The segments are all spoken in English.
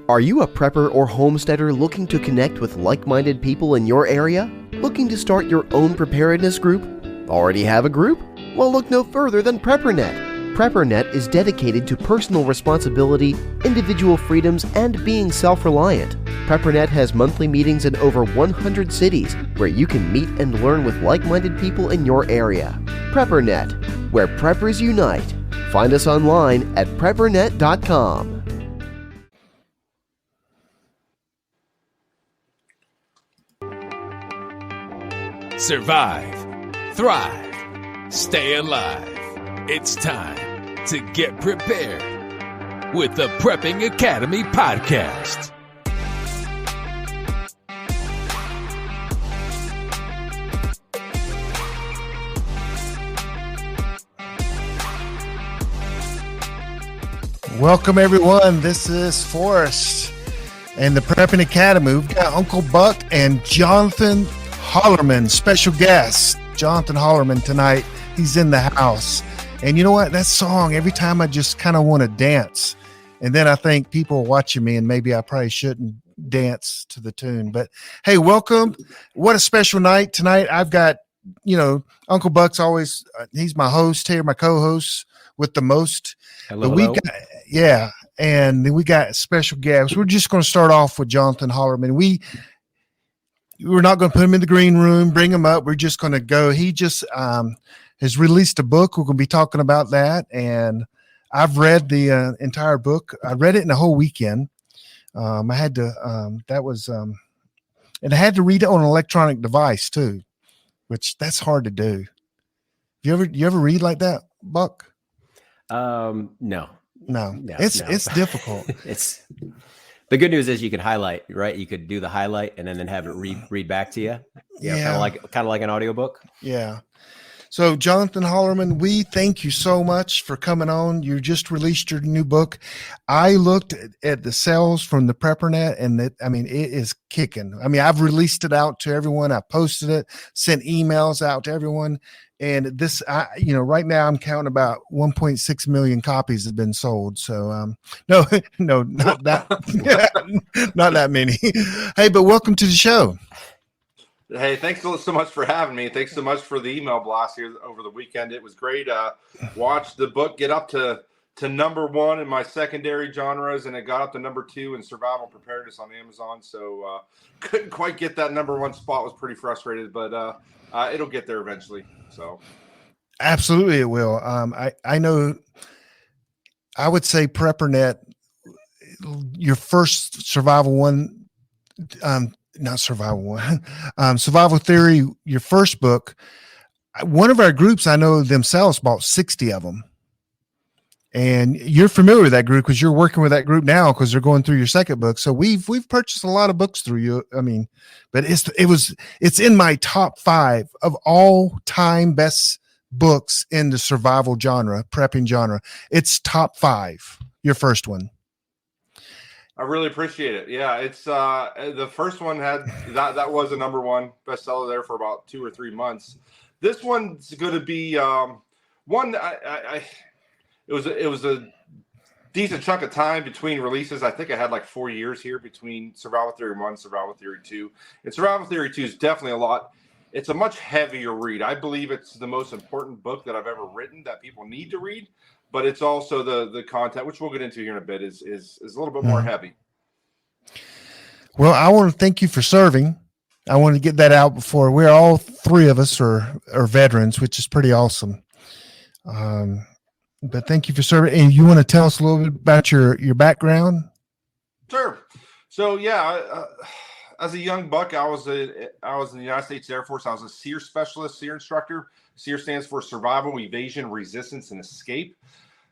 Are you a prepper or homesteader looking to connect with like-minded people in your area? Looking to start your own preparedness group? Already have a group? Well, look no further than PrepperNet. PrepperNet is dedicated to personal responsibility, individual freedoms, and being self-reliant. PrepperNet has monthly meetings in over 100 cities where you can meet and learn with like-minded people in your area. PrepperNet, where preppers unite. Find us online at preppernet.com. Survive, thrive, stay alive. It's time to get prepared with the Prepping Academy podcast. Welcome, everyone. This is Forrest and the Prepping Academy. We've got UncleBuck and Jonathan Hollerman, special guest, Jonathan Hollerman tonight. He's in the house. And you know what? That song, every time I just kind of want to dance. And then I think people are watching me and maybe I probably shouldn't dance to the tune. But hey, welcome. What a special night tonight. I've got, UncleBuck's always, he's my host here, my co-host with the most. Hello. And then we got special guests. We're just going to start off with Jonathan Hollerman. We're not going to put him in the green room, bring him up. We're just going to go. He just has released a book. We're going to be talking about that. And I've read the entire book. I read it in a whole weekend. I had to, and I had to read it on an electronic device too, which that's hard to do. You ever read like that, Buck? No. It's difficult. It's the good news is you could highlight, right? You could do the highlight and then have it read back to you. Yeah. Kind of like an audiobook. Yeah. So Jonathan Hollerman, we thank you so much for coming on. You just released your new book. I looked at the sales from the PrepperNet and it is kicking. I've released it out to everyone. I posted it, sent emails out to everyone. And this, right now I'm counting about 1.6 million copies have been sold. So, no, not that, not that many. Hey, but welcome to the show. Hey, thanks so much for having me. Thanks so much for the email blast here over the weekend. It was great. Watched the book get up to number one in my secondary genres, and it got up to number 2 in survival preparedness on Amazon. So couldn't quite get that number 1 spot. Was pretty frustrated, but it'll get there eventually. So absolutely it will. I know. I would say PrepperNet, your first survival one. Not survival one, survival theory, your first book. One of our groups, I know themselves bought 60 of them. And you're familiar with that group because you're working with that group now because they're going through your second book. So we've purchased a lot of books through you. But it's in my top 5 of all time best books in the survival genre, prepping genre. It's top 5, your first one. I really appreciate it. Yeah, it's the first one had that was a number 1 bestseller there for about 2 or 3 months. This one's going to be one. It was a decent chunk of time between releases. I think I had like 4 years here between Survival Theory 1, Survival Theory 2, and Survival Theory 2 is definitely a lot. It's a much heavier read. I believe it's the most important book that I've ever written that people need to read. But it's also the content, which we'll get into here in a bit, is a little bit more heavy. Well, I want to thank you for serving. I want to get that out before we're all 3 of us are veterans, which is pretty awesome. But thank you for serving. And you want to tell us a little bit about your background? Sure. So as a young buck, I was in the United States Air Force. I was a S.E.R.E specialist, S.E.R.E instructor. S.E.R.E stands for Survival, Evasion, Resistance, and Escape.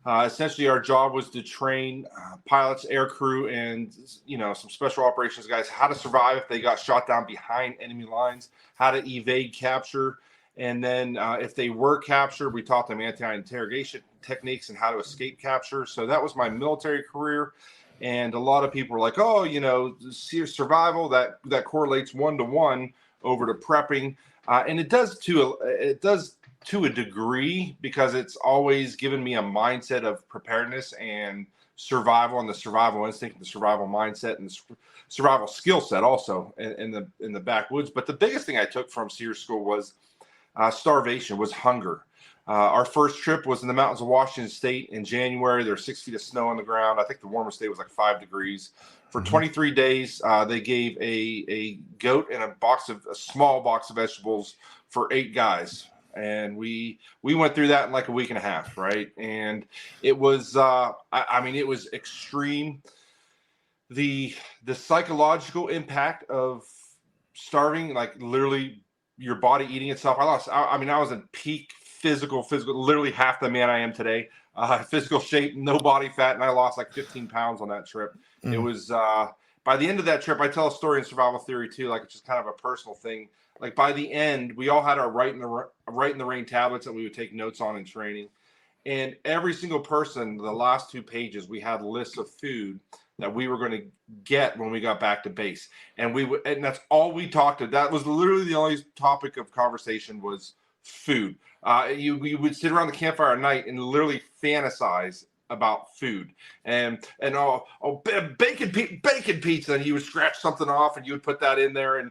Essentially, our job was to train pilots, air crew, and some special operations guys how to survive if they got shot down behind enemy lines, how to evade capture, and then if they were captured, we taught them anti-interrogation techniques and how to escape capture. So that was my military career. And a lot of people were like, "Oh, survival that correlates 1-to-1 over to prepping," and it does to a degree because it's always given me a mindset of preparedness and survival and the survival instinct, and the survival mindset, and the survival skill set also in the backwoods. But the biggest thing I took from SERE school was starvation, was hunger. Our first trip was in the mountains of Washington State in January. There was 6 feet of snow on the ground. I think the warmest day was like 5 degrees. For 23 days, they gave a goat and a small box of vegetables for 8 guys. And we went through that in like a week and a half, right? And it was, it was extreme. The psychological impact of starving, like literally your body eating itself. I was in peak physical, literally half the man I am today. Physical shape, no body fat, and I lost like 15 pounds on that trip. It was by the end of that trip, I tell a story in Survival Theory too, like it's just kind of a personal thing. Like by the end, we all had our Right in the Rain tablets that we would take notes on in training, and every single person, the last 2 pages, we had lists of food that we were going to get when we got back to base, and that's all we talked about. That was literally the only topic of conversation was food. You would sit around the campfire at night and literally fantasize about food and bacon pizza, and you would scratch something off and you would put that in there, and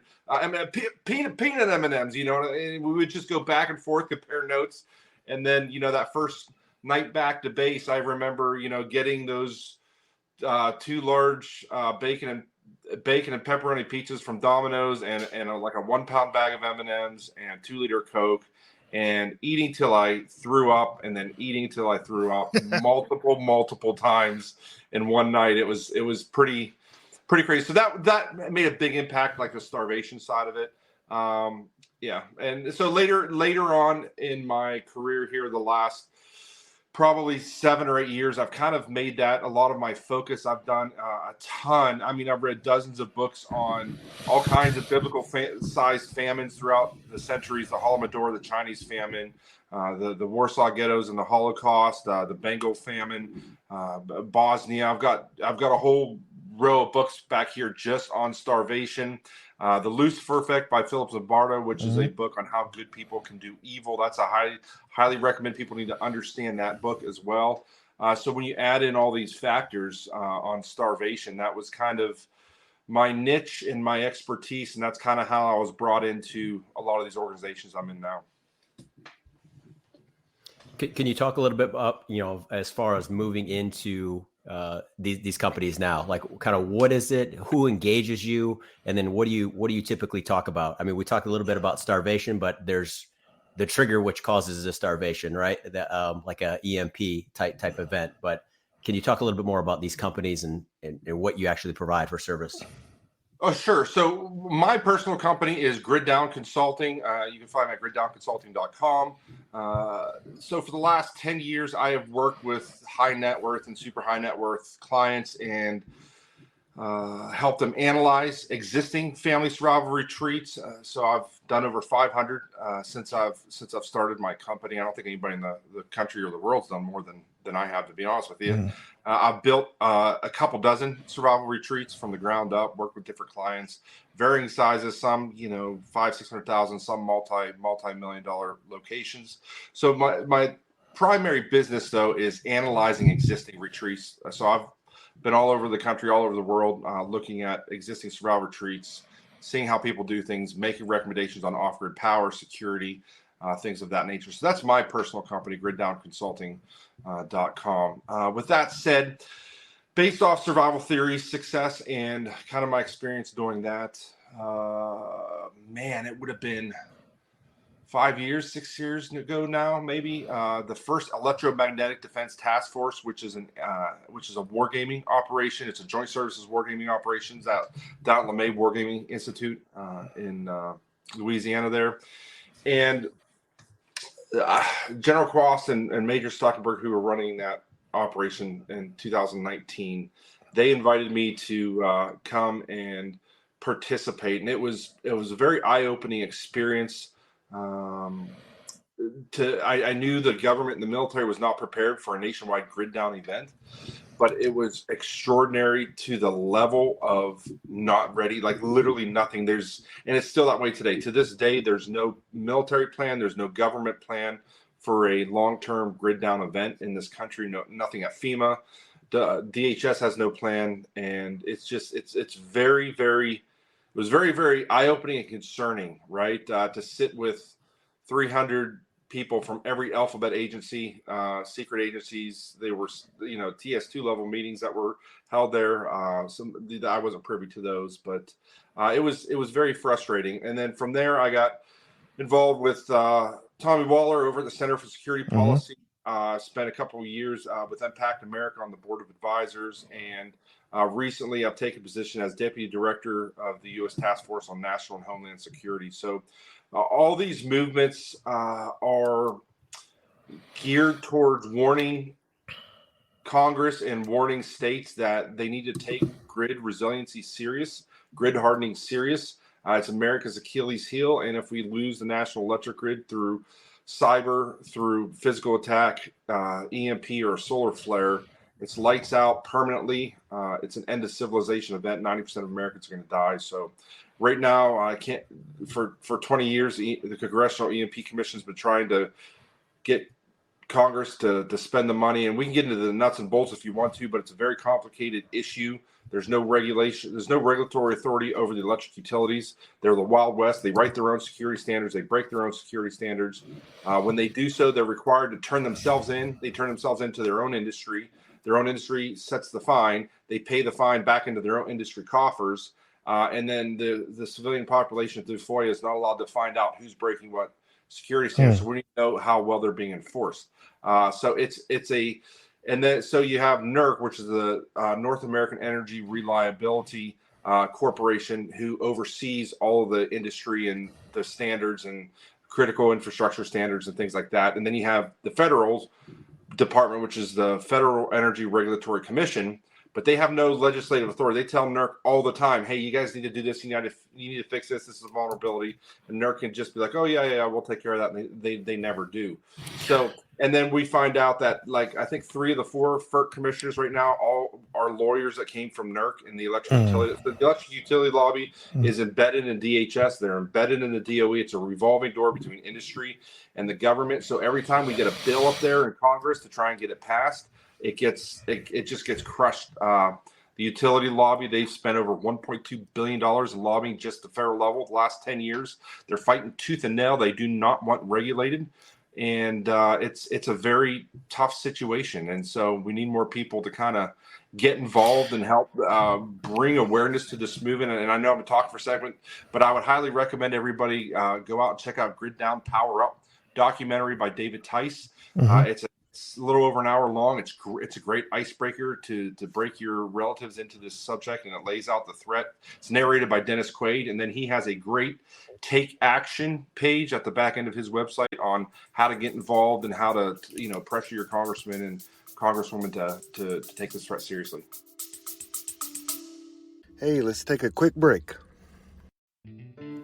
peanut M&Ms, and we would just go back and forth, compare notes. And then that first night back to base, I remember getting those 2 large bacon and pepperoni pizzas from Domino's, and like a 1 pound bag of M&Ms and 2-liter Coke, and eating till I threw up, and then eating till I threw up multiple times in one night. It was pretty crazy. So that made a big impact, like the starvation side of it. And so later on in my career here, the last probably 7 or 8 years, I've kind of made that a lot of my focus. I've done a ton. I've read dozens of books on all kinds of biblical sized famines throughout the centuries: the Holodomor, the Chinese famine, the Warsaw ghettos and the Holocaust, the Bengal famine, Bosnia. I've got a whole row of books back here just on starvation. The Lucifer Effect by Philip Zimbardo, which is a book on how good people can do evil. That's a highly recommend. People need to understand that book as well. So when you add in all these factors on starvation, that was kind of my niche and my expertise, and that's kind of how I was brought into a lot of these organizations I'm in now. Can you talk a little bit about, as far as moving into these companies now, like kind of what is it, who engages you, and then what do you typically talk about? We talked a little bit about starvation, but there's the trigger which causes a starvation, right? That like a EMP type event. But can you talk a little bit more about these companies and what you actually provide for service? Oh, sure. So my personal company is Grid Down Consulting. You can find me at griddownconsulting.com. So for the last 10 years, I have worked with high net worth and super high net worth clients and helped them analyze existing family survival retreats. So I've done over 500 since I've started my company. I don't think anybody in the country or the world's done more than I have, to be honest with you. I've built a couple dozen survival retreats from the ground up, worked with different clients, varying sizes, some, 500,000-600,000, some multi-million-dollar locations. So my primary business, though, is analyzing existing retreats. So I've been all over the country, all over the world, looking at existing survival retreats, seeing how people do things, making recommendations on off-grid power, security, things of that nature. So that's my personal company, griddownconsulting.com. With that said, based off survival theory, success, and kind of my experience doing that, it would have been 6 years ago now, maybe. The first Electromagnetic Defense Task Force, which is a wargaming operation. It's a joint services wargaming operations down at LeMay Wargaming Institute in Louisiana there. And General Cross and Major Stockenberg, who were running that operation in 2019, they invited me to come and participate, and it was a very eye-opening experience. I knew the government and the military was not prepared for a nationwide grid down event, but it was extraordinary to the level of not ready, like literally nothing. And it's still that way today. To this day, there's no military plan. There's no government plan for a long-term grid down event in this country. Nothing at FEMA, DHS has no plan, and it's just it's very very it was very very eye-opening and concerning, right? To sit with 300 people from every alphabet agency, secret agencies. They were, TS2 level meetings that were held there. I wasn't privy to those, but it was very frustrating. And then from there, I got involved with Tommy Waller over at the Center for Security Policy. Spent a couple of years with EMPact America on the board of advisors, and recently I've taken a position as deputy director of the U.S. Task Force on National and Homeland Security. So all these movements are geared towards warning Congress and warning states that they need to take grid resiliency serious, grid hardening serious. It's America's Achilles heel, and if we lose the national electric grid through cyber, through physical attack, EMP, or solar flare, it's lights out permanently. It's an end of civilization event. 90% of Americans are going to die. So right now, I can't. For 20 years, the Congressional EMP Commission has been trying to get Congress to spend the money, and we can get into the nuts and bolts if you want to, but it's a very complicated issue. There's no regulation. There's no regulatory authority over the electric utilities. They're the Wild West. They write their own security standards. They break their own security standards. When they do so, they're required to turn themselves in. They turn themselves into their own industry. Their own industry sets the fine. They pay the fine back into their own industry coffers. And then the civilian population through FOIA is not allowed to find out who's breaking what security standards. So we need to know how well they're being enforced. And then so you have NERC, which is the North American Energy Reliability Corporation, who oversees all of the industry and the standards and critical infrastructure standards and things like that. And then you have the federal department, which is the Federal Energy Regulatory Commission, but they have no legislative authority. They tell NERC all the time, hey, you guys need to do this. You need to fix this. This is a vulnerability. And NERC can just be like, oh, yeah, we'll take care of that. And they never do. So, and then we find out that, like, I think 3 of the 4 FERC commissioners right now all are lawyers that came from NERC in the electric utility. The electric utility lobby is embedded in DHS. They're embedded in the DOE. It's a revolving door between industry and the government. So every time we get a bill up there in Congress to try and get it passed, it just gets crushed. The utility lobby, they've spent over $1.2 billion in lobbying just the federal level the last 10 years. They're fighting tooth and nail. They do not want regulated. And it's a very tough situation. And so we need more people to kind of get involved and help bring awareness to this movement. And I know I'm going to talk for a second, but I would highly recommend everybody go out and check out Grid Down, Power Up documentary by David Tice. It's a little over an hour long. It's a great icebreaker to break your relatives into this subject, and it lays out the threat. It's narrated by Dennis Quaid, and then he has a great take action page at the back end of his website on how to get involved and how to pressure your congressman and congresswoman to take this threat seriously. Hey, let's take a quick break.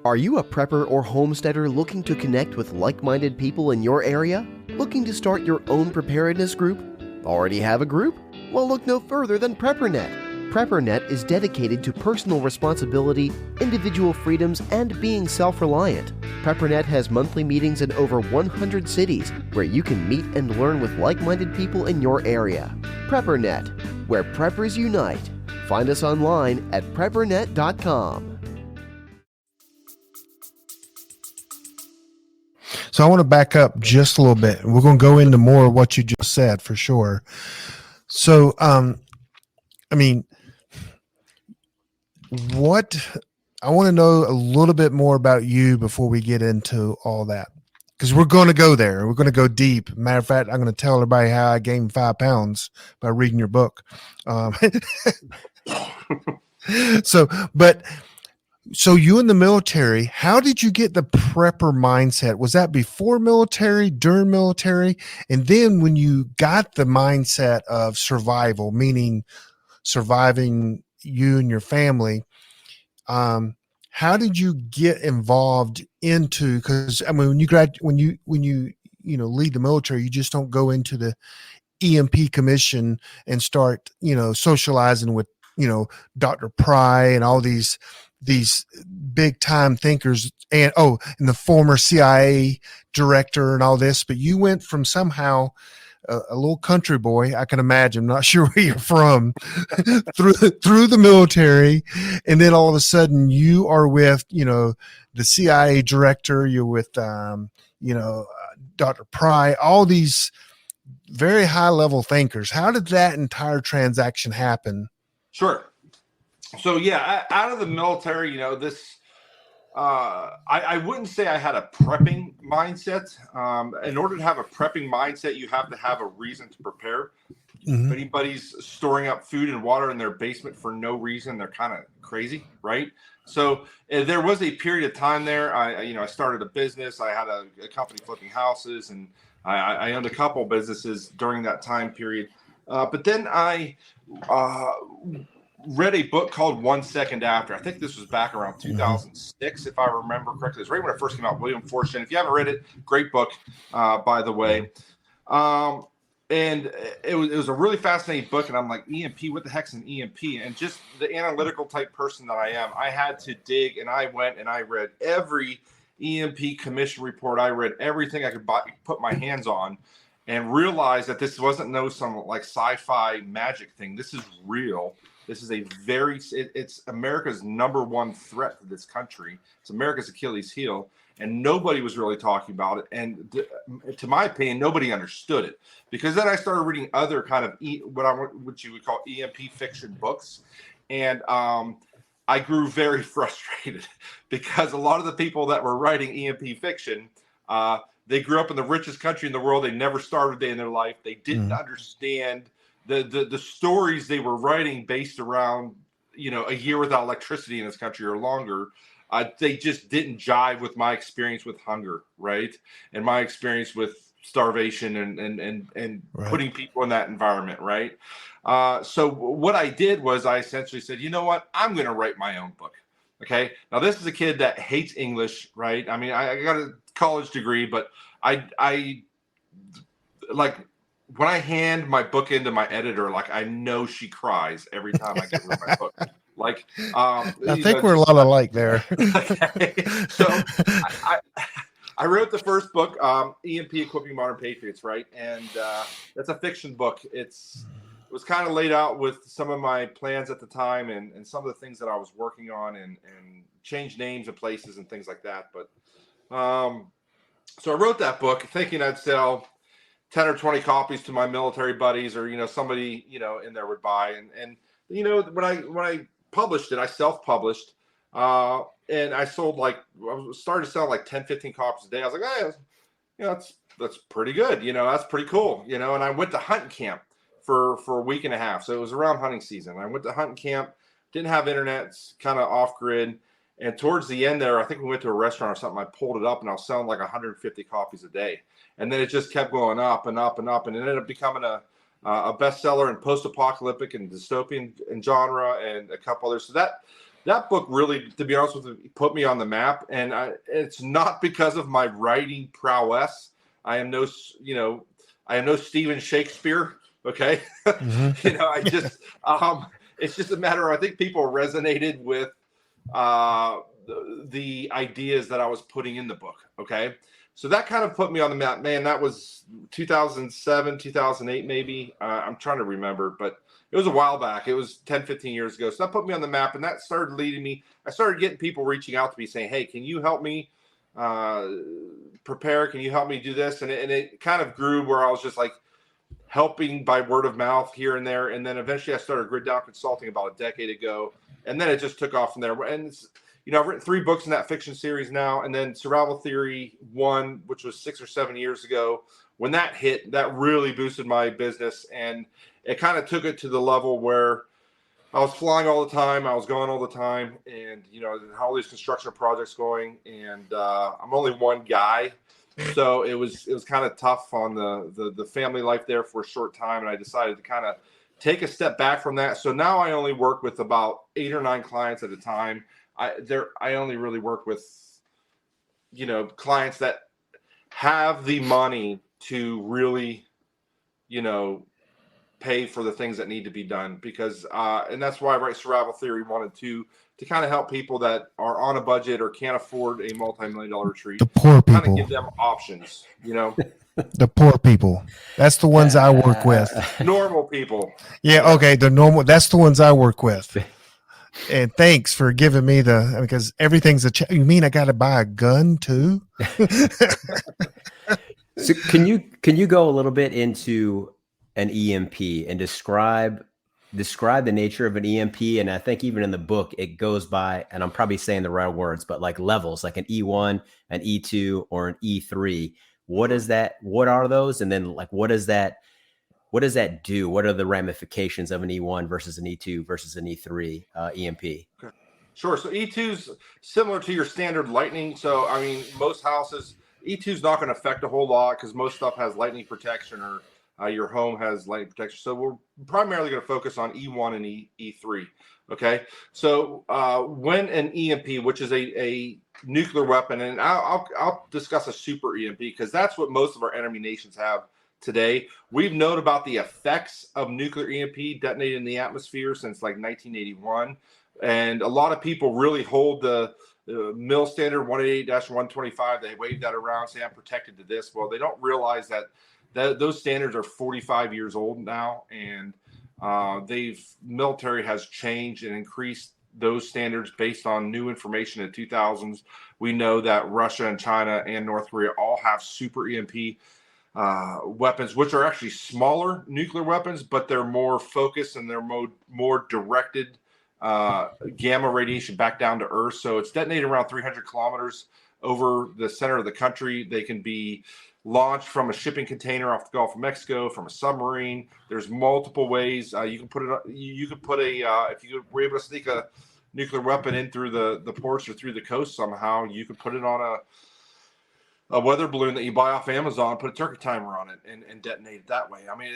Are you a prepper or homesteader looking to connect with like-minded people in your area? Looking to start your own preparedness group? Already have a group? Well, look no further than PrepperNet. PrepperNet is dedicated to personal responsibility, individual freedoms, and being self-reliant. PrepperNet has monthly meetings in over 100 cities where you can meet and learn with like-minded people in your area. PrepperNet, where preppers unite. Find us online at preppernet.com. So I want to back up just a little bit. We're going to go into more of what you just said for sure. So, I want to know a little bit more about you before we get into all that, because we're going to go there. We're going to go deep. Matter of fact, I'm going to tell everybody how I gained 5 pounds by reading your book. So you in the military, how did you get the prepper mindset? Was that before military, during military? And then when you got the mindset of survival, meaning surviving you and your family, how did you get involved into, because I mean, when you lead the military, you just don't go into the EMP commission and start, socializing with, Dr. Pry and all these big time thinkers and the former CIA director and all this, but you went from somehow a little country boy, I can imagine, I'm not sure where you're from, through the military. And then all of a sudden you are with, the CIA director, you're with, Dr. Pry, all these very high level thinkers. How did that entire transaction happen? Sure. So yeah, out of the military, I wouldn't say I had a prepping mindset. In order to have a prepping mindset, you have to have a reason to prepare. If anybody's storing up food and water in their basement for no reason, they're kind of crazy, right? So there was a period of time there. I started a business. I had a company flipping houses, and I owned a couple businesses during that time period. But then I read a book called 1 Second After. I think this was back around 2006, if I remember correctly. It's right when it first came out, William Forrest. And if you haven't read it, great book, by the way. And it was a really fascinating book. And I'm like, EMP, what the heck's an EMP? And just the analytical type person that I am, I had to dig, and I went and I read every EMP commission report. I read everything I could put my hands on, and realized that this wasn't some like sci-fi magic thing. This is real. This is it's America's number one threat to this country. It's America's Achilles heel, and nobody was really talking about it. And to my opinion, nobody understood it, because then I started reading other kind of what you would call EMP fiction books. And I grew very frustrated, because a lot of the people that were writing EMP fiction, they grew up in the richest country in the world. They never starved a day in their life. They didn't understand the stories they were writing based around, a year without electricity in this country or longer. They just didn't jive with my experience with hunger, right? And my experience with starvation and Right. putting people in that environment, right? So what I did was I essentially said, you know what? I'm going to write my own book. Okay. Now, this is a kid that hates English, right? I mean, I got a college degree, but I like, when I hand my book into my editor, like, I know she cries every time I get rid of my book. Like, I think we're a lot alike there. Okay. So I wrote the first book, EMP Equipping Modern Patriots, right? And that's a fiction book. It was kind of laid out with some of my plans at the time, and some of the things that I was working on, and changed names of places and things like that. But so I wrote that book thinking I'd sell 10 or 20 copies to my military buddies, or, somebody, in there would buy. And when I published it, I self-published, and I sold I started to sell like 10, 15 copies a day. I was like, hey, that's pretty good. That's pretty cool. And I went to hunting camp for a week and a half. So it was around hunting season. I went to hunting camp, didn't have internet, kind of off grid. And towards the end there, I think we went to a restaurant or something. I pulled it up, and I was selling like 150 copies a day. And then it just kept going up and up and up. And it ended up becoming a bestseller in post-apocalyptic and dystopian and genre, and a couple others. So that book really, to be honest with you, put me on the map. And it's not because of my writing prowess. I am no Stephen Shakespeare. Okay. I just, it's just a matter of, I think people resonated with the ideas that I was putting in the book. Okay. So that kind of put me on the map, man. That was 2007, 2008, maybe. I'm trying to remember, but it was a while back. It was 10, 15 years ago. So that put me on the map, and that started leading me. I started getting people reaching out to me saying, hey, can you help me prepare? Can you help me do this? And it kind of grew where I was just like helping by word of mouth here and there. And then eventually I started Grid Down Consulting about a decade ago. And then it just took off from there. And I've written 3 books in that fiction series now. And then Survival Theory 1, which was 6 or 7 years ago. When that hit, that really boosted my business. And it kind of took it to the level where I was flying all the time. I was going all the time. And, all these construction projects going. And I'm only one guy. So it was kind of tough on the family life there for a short time. And I decided to kind of take a step back from that. So now I only work with about 8 or 9 clients at a time. I only really work with, clients that have the money to really, pay for the things that need to be done, because and that's why I write Survival Theory 1 and 2, to kind of help people that are on a budget or can't afford a multi-million-dollar retreat. The poor Kind of people. give them options, The poor people. That's the ones I work with. normal people. Yeah, okay, the normal. That's the ones I work with. And thanks for giving me because everything's you mean I got to buy a gun too? So can you go a little bit into an EMP and describe the nature of an EMP? And I think even in the book it goes by, and I'm probably saying the right words, but like levels, like an E1, an E2, or an E3. What is that? What are those? And then like what does that do? What are the ramifications of an E1 versus an E2 versus an E3 EMP? Okay. Sure. So E2's similar to your standard lightning. So I mean, most houses, E2's not going to affect a whole lot because most stuff has lightning protection, or your home has lightning protection. So we're primarily going to focus on E1 and E3. Okay. So when an EMP, which is a nuclear weapon, and I'll discuss a super EMP because that's what most of our enemy nations have today. We've known about the effects of nuclear EMP detonated in the atmosphere since like 1981. And a lot of people really hold the mill standard 188-125. They wave that around, say I'm protected to this. Well, they don't realize that those standards are 45 years old now, and military has changed and increased those standards based on new information in the 2000s. We know that Russia and China and North Korea all have super EMP weapons, which are actually smaller nuclear weapons, but they're more focused and they're more directed gamma radiation back down to Earth. So it's detonated around 300 kilometers over the center of the country. They can be launched from a shipping container off the Gulf of Mexico, from a submarine. There's multiple ways you can put it. You could put if you were able to sneak a nuclear weapon in through the ports or through the coast somehow, you could put it on a weather balloon that you buy off Amazon, put a turkey timer on it, and detonate it that way. I mean,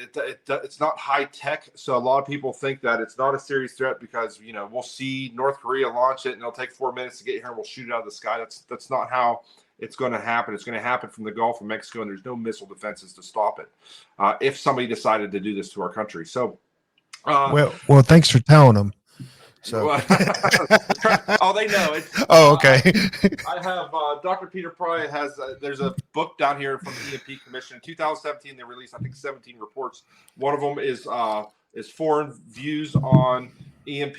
it's not high tech, so a lot of people think that it's not a serious threat because we'll see North Korea launch it and it'll take 4 minutes to get here and we'll shoot it out of the sky. That's not how it's going to happen. It's going to happen from the Gulf of Mexico, and there's no missile defenses to stop it if somebody decided to do this to our country. So, well, thanks for telling them. So, oh, they know it. Okay. I have Dr. Peter Pry has. There's a book down here from the EMP Commission in 2017. They released, I think, 17 reports. One of them is foreign views on EMP,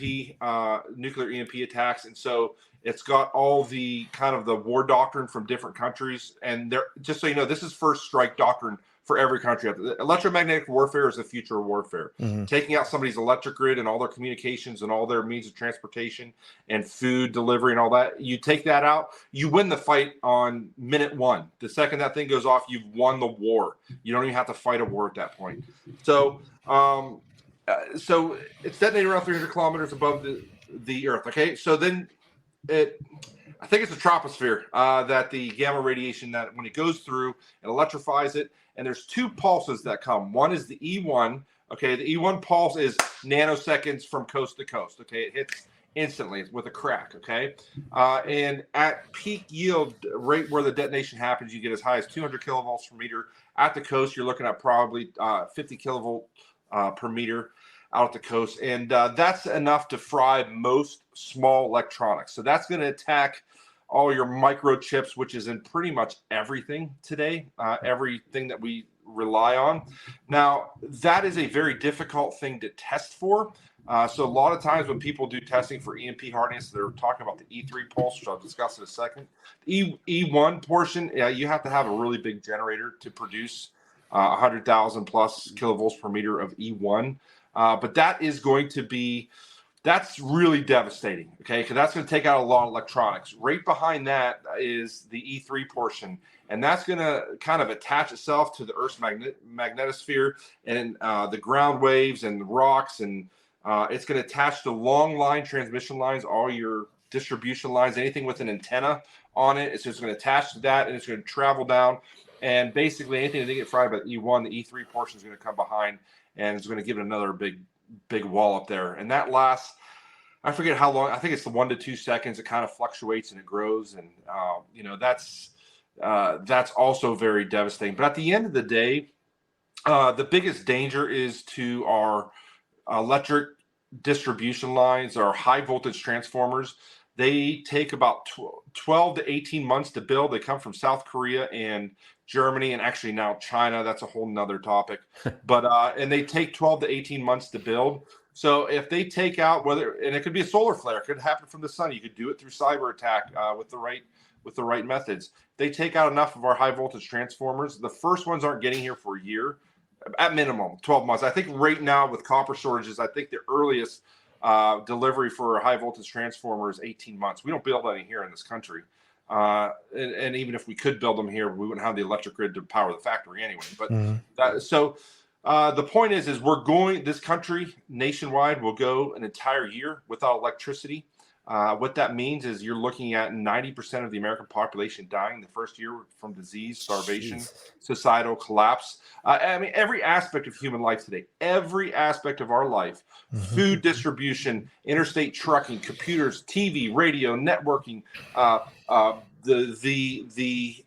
nuclear EMP attacks, and so it's got all the kind of the war doctrine from different countries. And there, just so you know, this is first strike doctrine for every country. Electromagnetic warfare is the future of warfare. Mm-hmm. Taking out somebody's electric grid and all their communications and all their means of transportation and food delivery and all that. You take that out, you win the fight on minute one. The second that thing goes off, you've won the war. You don't even have to fight a war at that point. So, so it's detonated around 300 kilometers above the Earth. Okay, so then I think it's the troposphere that the gamma radiation, that when it goes through, it electrifies it. And there's two pulses that come. One is the E1. Okay, the E1 pulse is nanoseconds from coast to coast. Okay, it hits instantly with a crack. Okay, and at peak yield, right where the detonation happens, you get as high as 200 kilovolts per meter. At the coast, you're looking at probably 50 kilovolt per meter out at the coast, and that's enough to fry most small electronics. So that's going to attack all your microchips, which is in pretty much everything today, everything that we rely on. Now, that is a very difficult thing to test for. So a lot of times when people do testing for EMP hardness, they're talking about the E3 pulse, which I'll discuss in a second. E1 portion, you have to have a really big generator to produce 100,000 plus kilovolts per meter of E1. But that is going to be, that's really devastating, okay? Because that's going to take out a lot of electronics. Right behind that is the E3 portion, and that's going to kind of attach itself to the Earth's magnetosphere and the ground waves and the rocks, and it's going to attach to long line transmission lines, all your distribution lines, anything with an antenna on it. It's just going to attach to that, and it's going to travel down, and basically anything that get fried by E1, the E3 portion is going to come behind, and it's going to give it another big wall up there. And that lasts, I forget how long, I think it's the 1 to 2 seconds. It kind of fluctuates and it grows. And, that's also very devastating. But at the end of the day, The biggest danger is to our electric distribution lines, our high voltage transformers. They take about 12 to 18 months to build. They come from South Korea and Germany, and actually now China. That's a whole nother topic. But and they take 12 to 18 months to build. So if they take out and it could be a solar flare, it could happen from the sun. You could do it through cyber attack with the right methods. They take out enough of our high voltage transformers. The first ones aren't getting here for a year, at minimum 12 months. I think right now with copper shortages, I think the earliest delivery for a high voltage transformer is 18 months. We don't build any here in this country. And even if we could build them here, we wouldn't have the electric grid to power the factory anyway. But the point is this country nationwide will go an entire year without electricity. What that means is you're looking at 90% of the American population dying the first year from disease, starvation, societal collapse. I mean, every aspect of human life today, every aspect of our life, food distribution, interstate trucking, computers, TV, radio, networking, the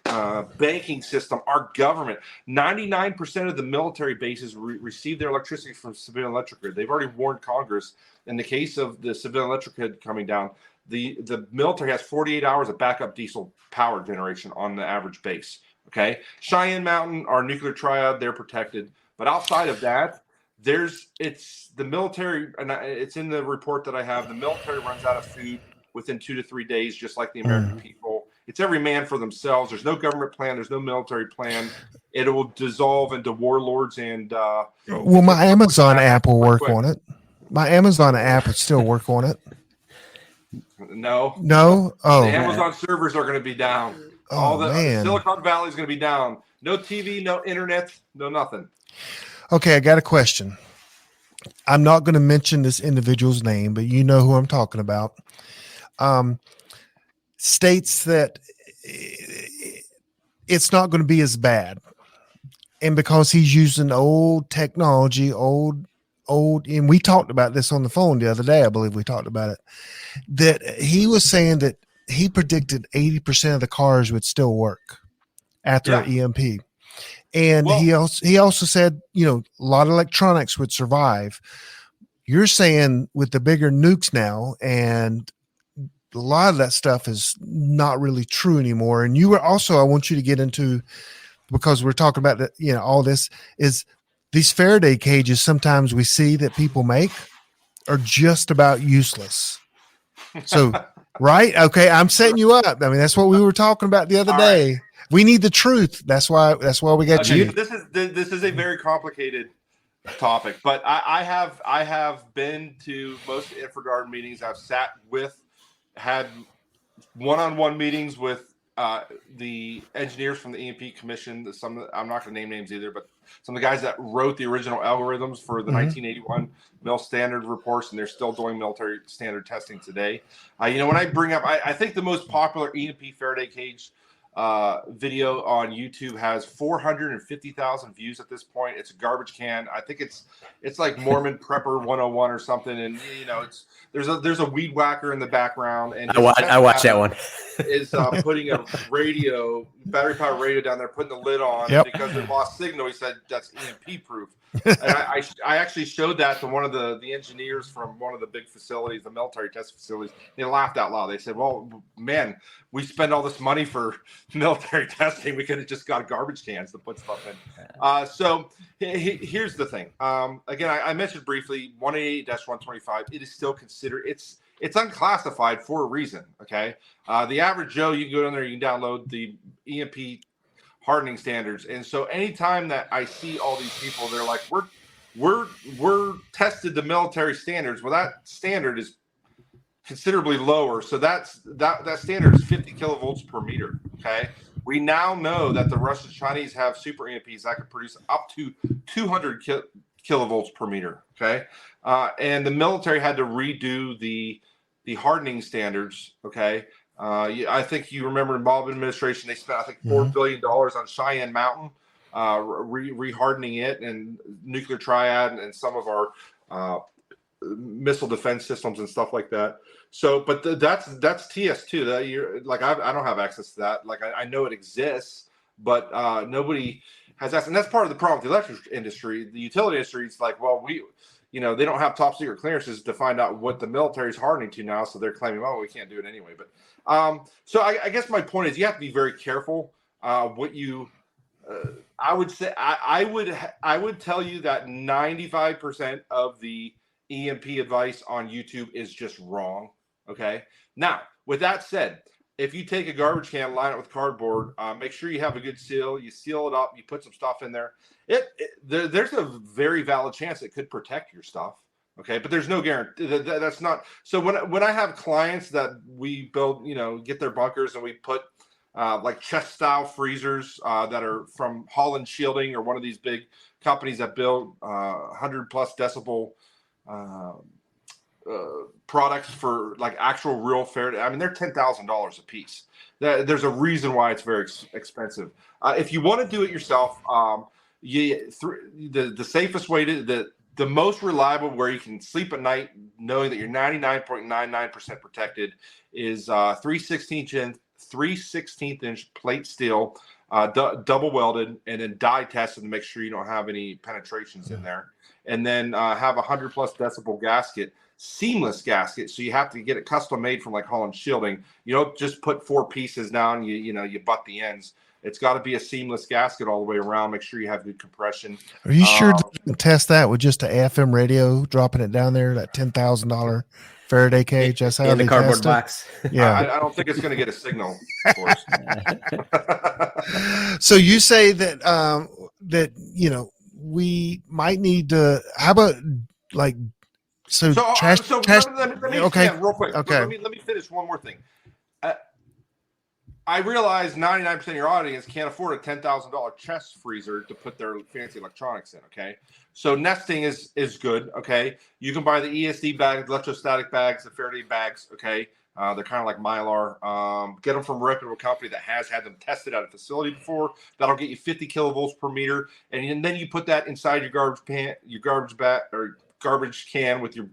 banking system, our government. 99% of the military bases receive their electricity from civilian electric grid. They've already warned Congress. In the case of the civilian electric grid coming down, the military has 48 hours of backup diesel power generation on the average base. Okay, Cheyenne Mountain, our nuclear triad, they're protected. But outside of that, it's the military, and it's in the report that I have. The military runs out of food within 2 to 3 days, just like the American people. It's every man for themselves. There's no government plan. There's no military plan. It will dissolve into warlords and. Will my Amazon app will work on it? My Amazon app would still work on it. No. Oh, the Amazon servers are going to be down. Silicon Valley is going to be down. No TV, no internet, no nothing. Okay, I got a question. I'm not going to mention this individual's name, but you know who I'm talking about. States that it's not going to be as bad. And because he's using old technology, old, and we talked about this on the phone the other day, I believe we talked about it, that he was saying that he predicted 80% of the cars would still work after EMP. And he also said, a lot of electronics would survive. You're saying with the bigger nukes now, and a lot of that stuff is not really true anymore. And you were also, I want you to get into, because we're talking about that, all this is these Faraday cages. Sometimes we see that people make are just about useless. So, right. Okay. I'm setting you up. I mean, that's what we were talking about the other day. Right. We need the truth. That's why we got you. This is a very complicated topic, but I have been to most InfraGard meetings. I've had one-on-one meetings with the engineers from the EMP Commission. I'm not going to name names either, but some of the guys that wrote the original algorithms for the 1981 Mil Standard reports, and they're still doing military standard testing today. When I bring up, I think the most popular EMP Faraday cage video on YouTube has 450,000 views at this point. It's a garbage can. I think it's like Mormon Prepper 101 or something, and there's a weed whacker in the background. And I watched that one. Is putting a battery powered radio down there, putting the lid on because it lost signal. He said that's EMP proof. And I actually showed that to one of the engineers from one of the big facilities, the military test facilities. They laughed out loud. They said, "Well, man, we spend all this money for military testing. We could have just got garbage cans to put stuff in." So here's the thing. Again, I mentioned briefly 188-125. It is still considered it's unclassified for a reason. Okay, the average Joe, you can go down there, you can download the EMP hardening standards. And so anytime that I see all these people, they're like, we're tested to military standards. Well, that standard is considerably lower. So that standard is 50 kilovolts per meter. Okay. We now know that the Russian Chinese have super EMPs that can produce up to 200 kilovolts per meter. Okay. And the military had to redo the hardening standards. Okay. I think you remember in Bob administration, they spent, I think, $4 billion on Cheyenne Mountain, rehardening it, and nuclear triad, and some of our missile defense systems and stuff like that. So, but that's TS2. That you're like, I don't have access to that. Like, I know it exists. but nobody has asked. And that's part of the problem with the electric industry. The utility industry is like, well, they don't have top secret clearances to find out what the military is hardening to now. So they're claiming, oh, we can't do it anyway. But so I guess my point is you have to be very careful what you. I would say I would tell you that 95% of the EMP advice on YouTube is just wrong. Okay. Now, with that said, if you take a garbage can, line it with cardboard, make sure you have a good seal. You seal it up. You put some stuff in there. There's a very valid chance it could protect your stuff. Okay, but there's no guarantee. That's not. So when I have clients that we build, get their bunkers and we put like chest style freezers that are from Holland Shielding or one of these big companies that build 100 plus decibel products for like actual real fair. I mean, they're $10,000 a piece. There's a reason why it's very expensive. If you want to do it yourself, the safest way the most reliable where you can sleep at night knowing that you're 99.99% protected is 3/16 inch plate steel, double welded, and then die tested to make sure you don't have any penetrations in there. And then have 100 plus decibel gasket, seamless gasket. So you have to get it custom made from like Holland Shielding. You don't just put 4 pieces down. You butt the ends. It's got to be a seamless gasket all the way around. Make sure you have good compression. Are you sure to test that with just an FM radio, dropping it down there, that $10,000 Faraday cage? That's how in they the cardboard test box. it? Yeah. I don't think it's going to get a signal. Of course. So you say that we might need to. How about like trash? Let me okay. real quick. Okay. Let me finish one more thing. I realize 99% of your audience can't afford a $10,000 chest freezer to put their fancy electronics in. Okay, so nesting is good. Okay, you can buy the ESD bags, electrostatic bags, the Faraday bags. Okay, they're kind of like Mylar. Get them from a reputable company that has had them tested at a facility before. That'll get you 50 kilovolts per meter, and then you put that inside your garbage bag or garbage can with your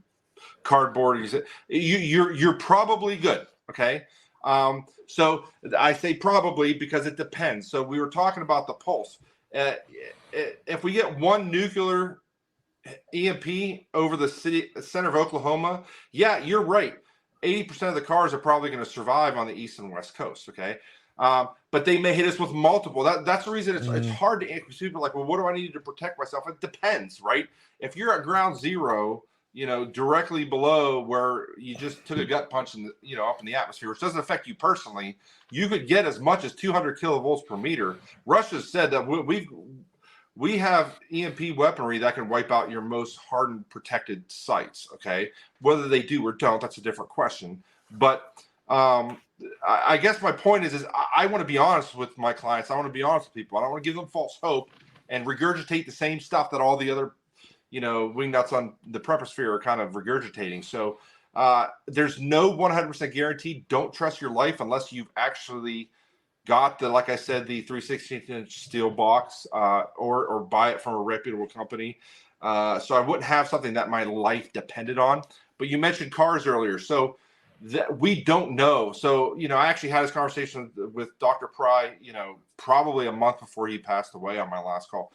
cardboard. You're probably good. Okay. So I say probably because it depends. So we were talking about the pulse. If we get one nuclear EMP over the center of Oklahoma, yeah, you're right. 80% of the cars are probably going to survive on the east and west coast. Okay. But they may hit us with multiple. That's the reason it's hard to answer. People are like, well, what do I need to protect myself? It depends, right? If you're at ground zero, directly below where you just took a gut punch in up in the atmosphere, which doesn't affect you personally, you could get as much as 200 kilovolts per meter. Russia said that we have EMP weaponry that can wipe out your most hardened protected sites. Okay, whether they do or don't, that's a different question. But I guess my point is I want to be honest with my clients. I want to be honest with people. I don't want to give them false hope and regurgitate the same stuff that all the other wingnuts on the Preparedness are kind of regurgitating. So there's no 100% guarantee. Don't trust your life unless you've actually got like I said, the 3/16-inch steel box or buy it from a reputable company. So I wouldn't have something that my life depended on. But you mentioned cars earlier. So we don't know. So, I actually had this conversation with Dr. Pry, probably a month before he passed away on my last call.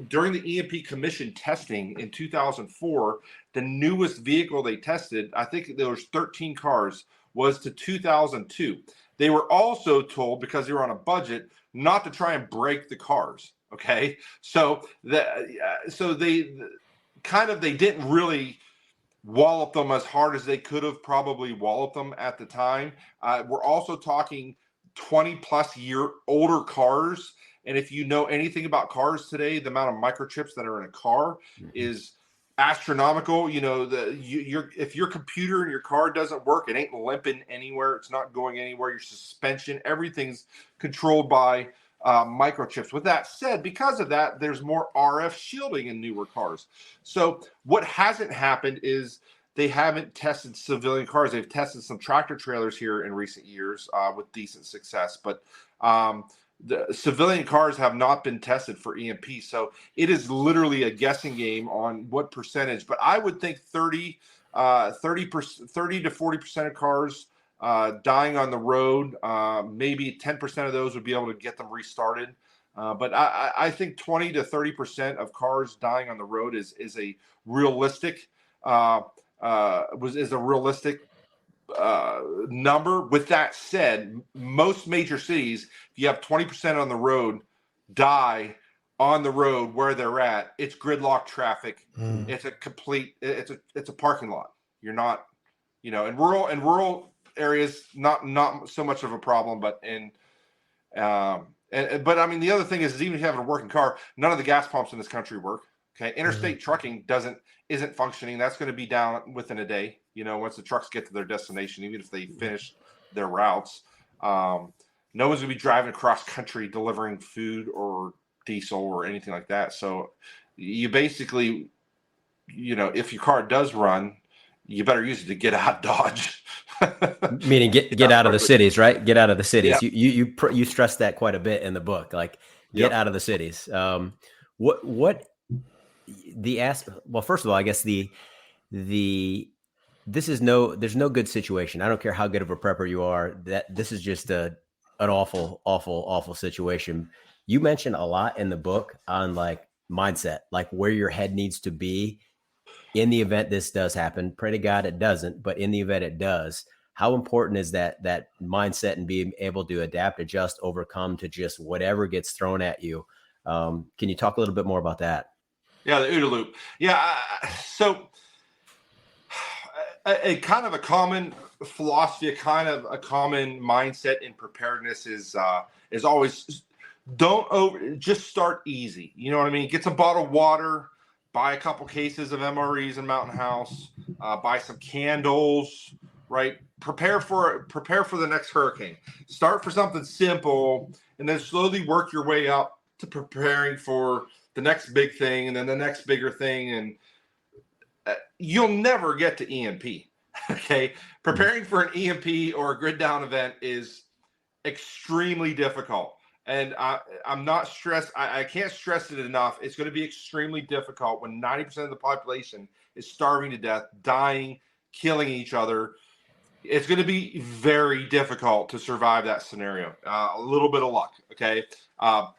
During the EMP Commission testing in 2004, the newest vehicle they tested, I think there was 13 cars, was to 2002. They were also told, because they were on a budget, not to try and break the cars. Okay, so they didn't really wallop them as hard as they could have probably walloped them at the time. We're also talking 20 plus year older cars. And if you know anything about cars today, the amount of microchips that are in a car is astronomical. If your computer in your car doesn't work, it ain't limping anywhere. It's not going anywhere. Your suspension, everything's controlled by microchips. With that said, because of that, there's more RF shielding in newer cars. So what hasn't happened is they haven't tested civilian cars. They've tested some tractor trailers here in recent years with decent success, but the civilian cars have not been tested for EMP. So it is literally a guessing game on what percentage, but I would think 30 to 40% of cars dying on the road. Maybe 10% of those would be able to get them restarted. But I think 20 to 30% of cars dying on the road is a realistic number. With that said, most major cities, if you have 20% on the road die on the road where they're at, it's gridlock traffic. It's a complete, it's a parking lot. You're not, in rural areas, not so much of a problem, but but I mean, the other thing is even if you have a working car, none of the gas pumps in this country work. Okay. Interstate trucking isn't functioning. That's going to be down within a day, once the trucks get to their destination, even if they finish their routes. No one's going to be driving across country delivering food or diesel or anything like that. So you basically, if your car does run, you better use it to get out of Dodge. Meaning get out of the cities, right? Get out of the cities. Yeah. You stress that quite a bit in the book, like get out of the cities. Well, first of all, I guess there's no good situation. I don't care how good of a prepper you are, that this is just an awful situation. You mentioned a lot in the book on like mindset, like where your head needs to be in the event this does happen. Pray to God it doesn't, but in the event it does, how important is that mindset and being able to adapt, adjust, overcome to just whatever gets thrown at you? Can you talk a little bit more about that? Yeah, the OODA loop. Yeah, so a kind of a common philosophy, a kind of a common mindset in preparedness is always just start easy. You know what I mean? Get some bottled water, buy a couple cases of MREs in Mountain House, buy some candles, right? Prepare for the next hurricane. Start for something simple and then slowly work your way up to preparing for the next big thing and then the next bigger thing. And you'll never get to EMP. Okay. Preparing for an EMP or a grid down event is extremely difficult. And I'm not stressed. I can't stress it enough. It's going to be extremely difficult when 90% of the population is starving to death, dying, killing each other. It's going to be very difficult to survive that scenario. A little bit of luck. Okay.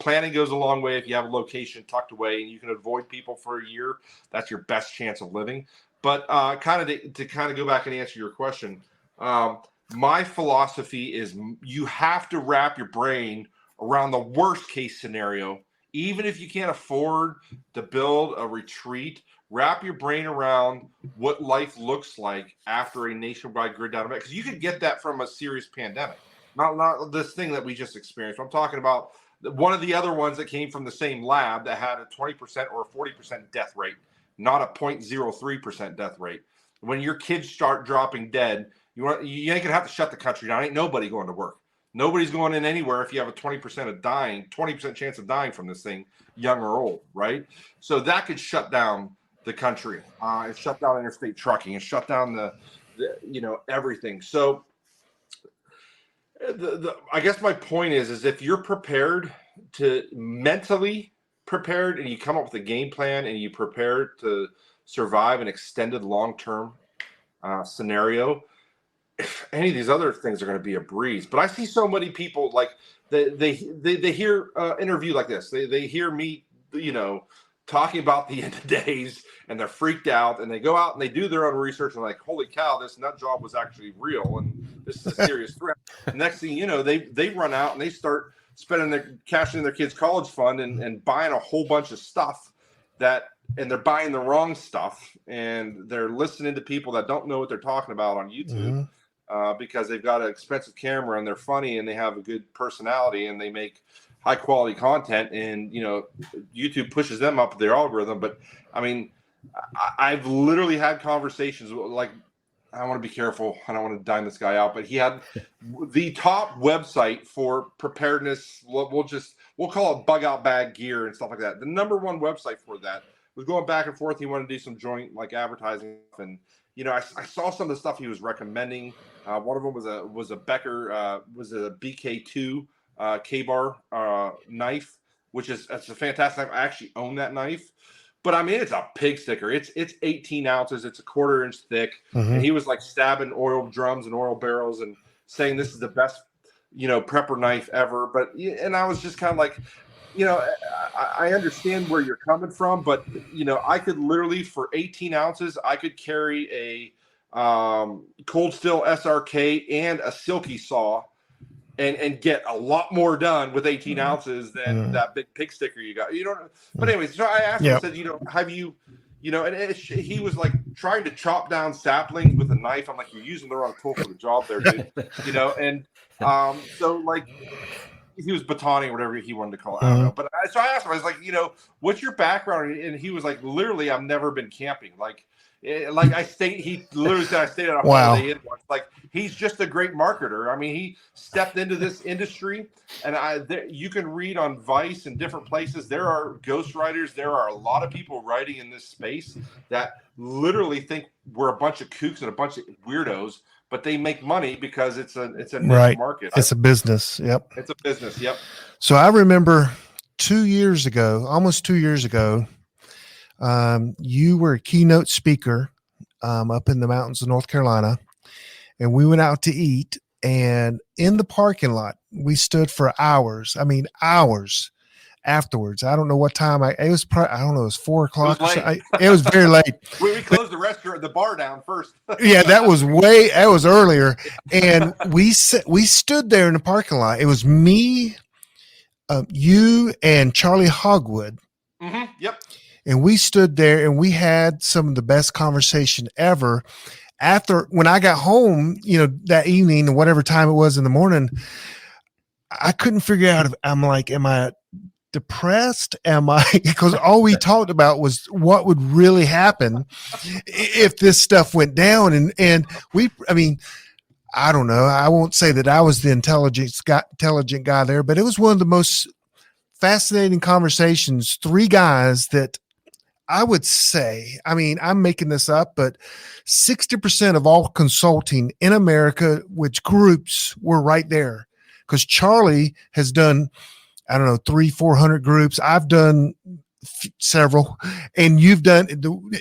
Planning goes a long way. If you have a location tucked away and you can avoid people for a year, that's your best chance of living. But to go back and answer your question, my philosophy is you have to wrap your brain around the worst case scenario. Even if you can't afford to build a retreat, wrap your brain around what life looks like after a nationwide grid down event. Because you could get that from a serious pandemic, not this thing that we just experienced. I'm talking about one of the other ones that came from the same lab that had a 20% or a 40% death rate, not a 0.03% death rate. When your kids start dropping dead, you ain't gonna have to shut the country down. Ain't nobody going to work. Nobody's going in anywhere if you have a 20% chance of dying from this thing, young or old, right? So that could shut down the country. It shut down interstate trucking. It shut down the everything. So I guess my point is if you're mentally prepared and you come up with a game plan and you prepare to survive an extended long-term scenario, any of these other things are going to be a breeze. But I see so many people like they hear interview like this. They hear me, talking about the end of days and they're freaked out and they go out and they do their own research and like, holy cow, this nut job was actually real and this is a serious threat. Next thing you know, they run out and they start cashing in their kids' college fund and buying a whole bunch of stuff and they're buying the wrong stuff and they're listening to people that don't know what they're talking about on YouTube. Because they've got an expensive camera and they're funny and they have a good personality and they make high quality content and YouTube pushes them up their algorithm. But I mean, I've literally had conversations like, I want to be careful. I don't want to dime this guy out, but he had the top website for preparedness. We'll call it bug out bag gear and stuff like that. The number one website for that was going back and forth. He wanted to do some joint like advertising and I saw some of the stuff he was recommending. One of them was a Becker, was a BK2 K-bar knife, it's a fantastic knife. I actually own that knife, but I mean, it's a pig sticker. It's 18 ounces. It's a 1/4 inch thick. And he was like stabbing oil drums and oil barrels. And saying this is the best, prepper knife ever. And I was just kind of like, I understand where you're coming from, but I could literally, for 18 ounces, I could carry a cold steel SRK and a silky saw and get a lot more done with 18 ounces than that big pig sticker you got. But anyways, so I asked him, I said, have you, and he was like trying to chop down saplings with a knife. I'm like, you're using the wrong tool for the job there, dude. And so like he was batoning or whatever he wanted to call it. I don't know. But so I asked him, I was like, what's your background? And he was like, literally, I've never been camping. He literally said I stayed at a Holiday Inn once. Like, he's just a great marketer. I mean, he stepped into this industry, and you can read on Vice and different places. There are ghostwriters. There are a lot of people writing in this space that literally think we're a bunch of kooks and a bunch of weirdos, but they make money because it's a niche market. It's a business. Yep. It's a business. Yep. So I remember almost 2 years ago, you were a keynote speaker up in the mountains of North Carolina, and we went out to eat, and in the parking lot, we stood for hours. I mean, hours afterwards. I don't know what time it was 4 o'clock. It was very late. We closed the bar down first. Yeah, that was earlier. And we stood there in the parking lot. It was me, you, and Charlie Hogwood. Mm-hmm. Yep. And we stood there and we had some of the best conversation ever. When I got home, that evening or whatever time it was in the morning, I couldn't figure out I'm like, am I depressed? Because all we talked about was what would really happen if this stuff went down. And I don't know. I won't say that I was the intelligent guy there, but it was one of the most fascinating conversations. 3 guys that I would say, I'm making this up, but 60% of all consulting in America, which groups were right there. Because Charlie has done, 300-400 groups. I've done several, and you've done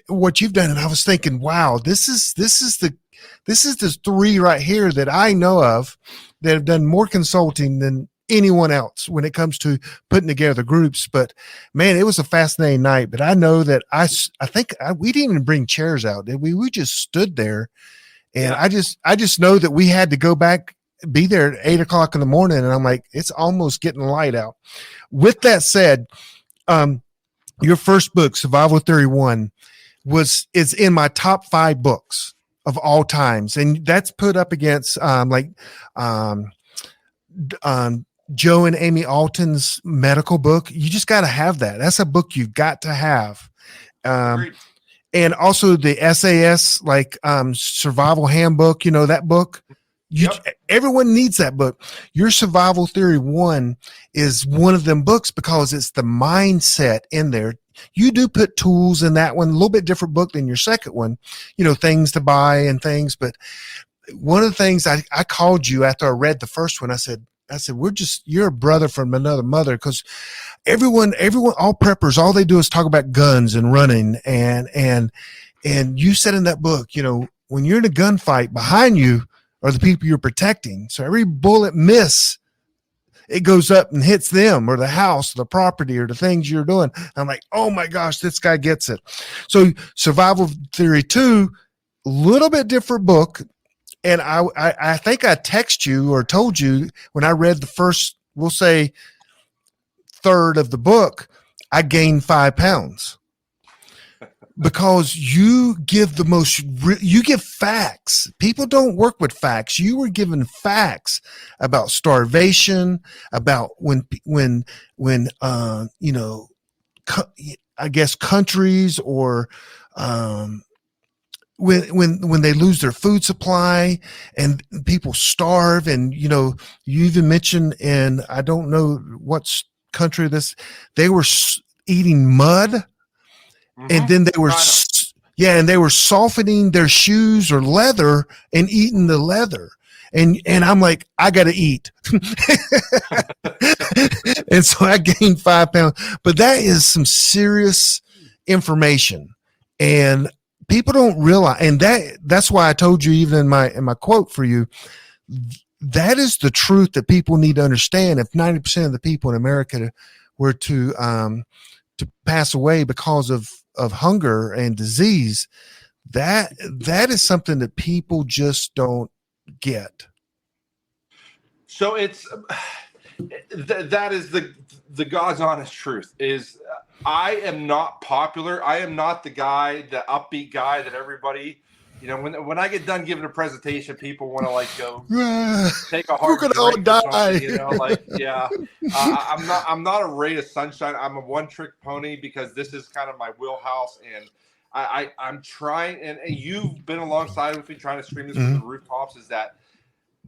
what you've done. And I was thinking, wow, this is the 3 right here that I know of that have done more consulting than anyone else when it comes to putting together groups. But man, it was a fascinating night. But I know that I think we didn't even bring chairs out, did we? We just stood there, and I just know that we had to go back, be there at 8 o'clock in the morning, and I'm like, it's almost getting light out. With that said, your first book, Survival Theory 1, is in my top 5 books of all times, and that's put up against Joe and Amy Alton's medical book. You just got to have that. That's a book you've got to have. And also the SAS, survival handbook, that book. Everyone needs that book. Your Survival Theory 1 is one of them books because it's the mindset in there. You do put tools in that one, a little bit different book than your second one, things to buy and things. But one of the things I called you after I read the first one, I said, you're a brother from another mother, because everyone, all preppers, all they do is talk about guns and running. And you said in that book, when you're in a gunfight, behind you are the people you're protecting. So every bullet miss, it goes up and hits them or the house, or the property, or the things you're doing. I'm like, oh my gosh, this guy gets it. So Survival Theory 2, a little bit different book. And I think I text you or told you when I read the first, we'll say, third of the book, I gained 5 pounds because you give you give facts. People don't work with facts. You were given facts about starvation, about when I guess countries or, when they lose their food supply and people starve, and you even mentioned in, I don't know what country they were eating mud, and then they were and they were softening their shoes or leather and eating the leather, and I'm like, I gotta eat. And so I gained 5 pounds, but that is some serious information, and people don't realize, and that's why I told you, even in my quote for you, that is the truth that people need to understand. If 90% of the people in America were to pass away because of hunger and disease, that is something that people just don't get. So it's that is the God's honest truth is I am not popular. I am not the guy, the upbeat guy that everybody, when I get done giving a presentation, people want to like go take a hard We're gonna all drink or die. something, I'm not a ray of sunshine. I'm a one-trick pony because this is kind of my wheelhouse, and I'm trying, and you've been alongside with me trying to scream this from the rooftops, is that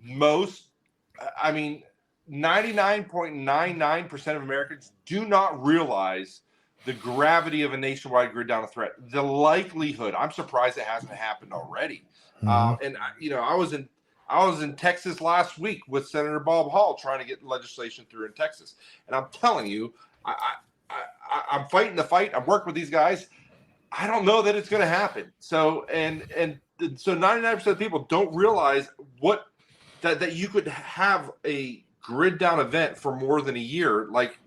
99.99% of Americans do not realize the gravity of a nationwide grid down a threat. The likelihood, I'm surprised it hasn't happened already. And I was in Texas last week with Senator Bob Hall trying to get legislation through in Texas. And I'm telling you, I'm fighting the fight. I'm working with these guys. I don't know that it's going to happen. So, so 99% of people don't realize that you could have a grid down event for more than a year, like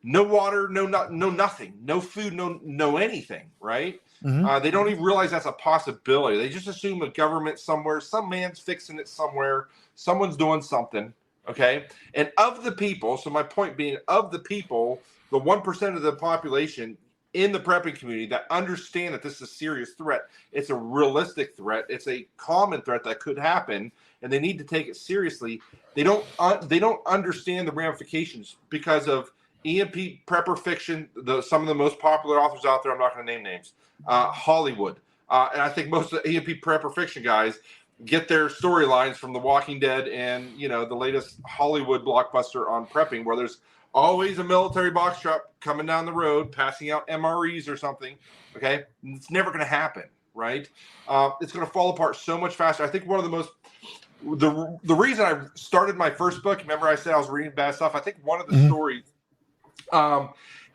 no water, no nothing, no food, no anything, right? They don't even realize that's a possibility. They just assume a government somewhere, some man's fixing it somewhere, someone's doing something, okay? And of the people, so my point being, of the people, the 1% of the population in the prepping community that understand that this is a serious threat, it's a realistic threat, it's a common threat that could happen, and they need to take it seriously. They don't understand the ramifications because of EMP prepper fiction. Some of the most popular authors out there, I'm not going to name names, Hollywood, and I think most of the EMP prepper fiction guys get their storylines from The Walking Dead and the latest Hollywood blockbuster on prepping, where there's always a military box truck coming down the road, passing out MREs or something. Okay, it's never going to happen, right? It's going to fall apart so much faster. I think one of the most the reason I started my first book, remember I said I was reading bad stuff. I think one of the stories,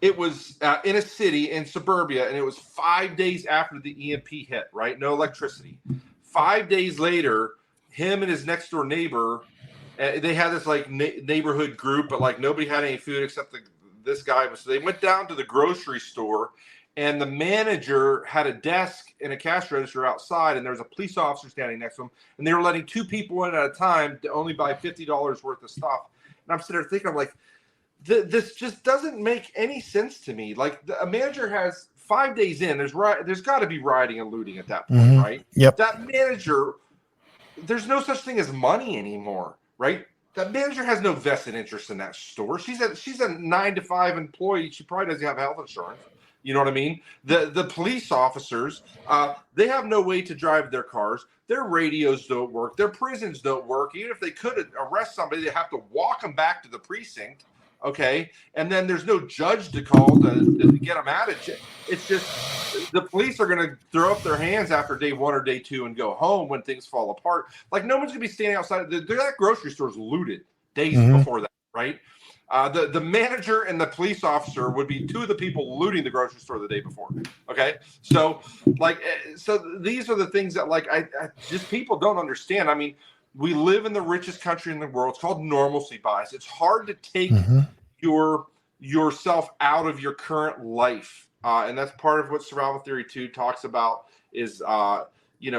it was in a city in suburbia, and it was 5 days after the EMP hit, right? No electricity. 5 days later, him and his next door neighbor, they had this like neighborhood group, but like nobody had any food except this guy. So they went down to the grocery store, and the manager had a desk and a cash register outside, and there was a police officer standing next to him, and they were letting 2 people in at a time to only buy $50 worth of stuff. And I'm sitting there thinking, I'm like, this just doesn't make any sense to me. Like a manager has 5 days in, there's got to be rioting and looting at that point, right? Yep. That manager, there's no such thing as money anymore, right? That manager has no vested interest in that store. She's a 9-to-5 employee. She probably doesn't have health insurance. You know what I mean? The police officers, they have no way to drive their cars. Their radios don't work. Their prisons don't work. Even if they could arrest somebody, they have to walk them back to the precinct. Okay. And then there's no judge to call to get them out of it. It's just the police are going to throw up their hands after day 1 or day 2 and go home when things fall apart. Like no one's going to be standing outside. That grocery store is looted days before that, right? The manager and the police officer would be 2 of the people looting the grocery store the day before. Okay. So these are the things that like, I just people don't understand. I mean, we live in the richest country in the world. It's called normalcy bias. It's hard to take yourself out of your current life. And that's part of what survival theory 2 talks about is,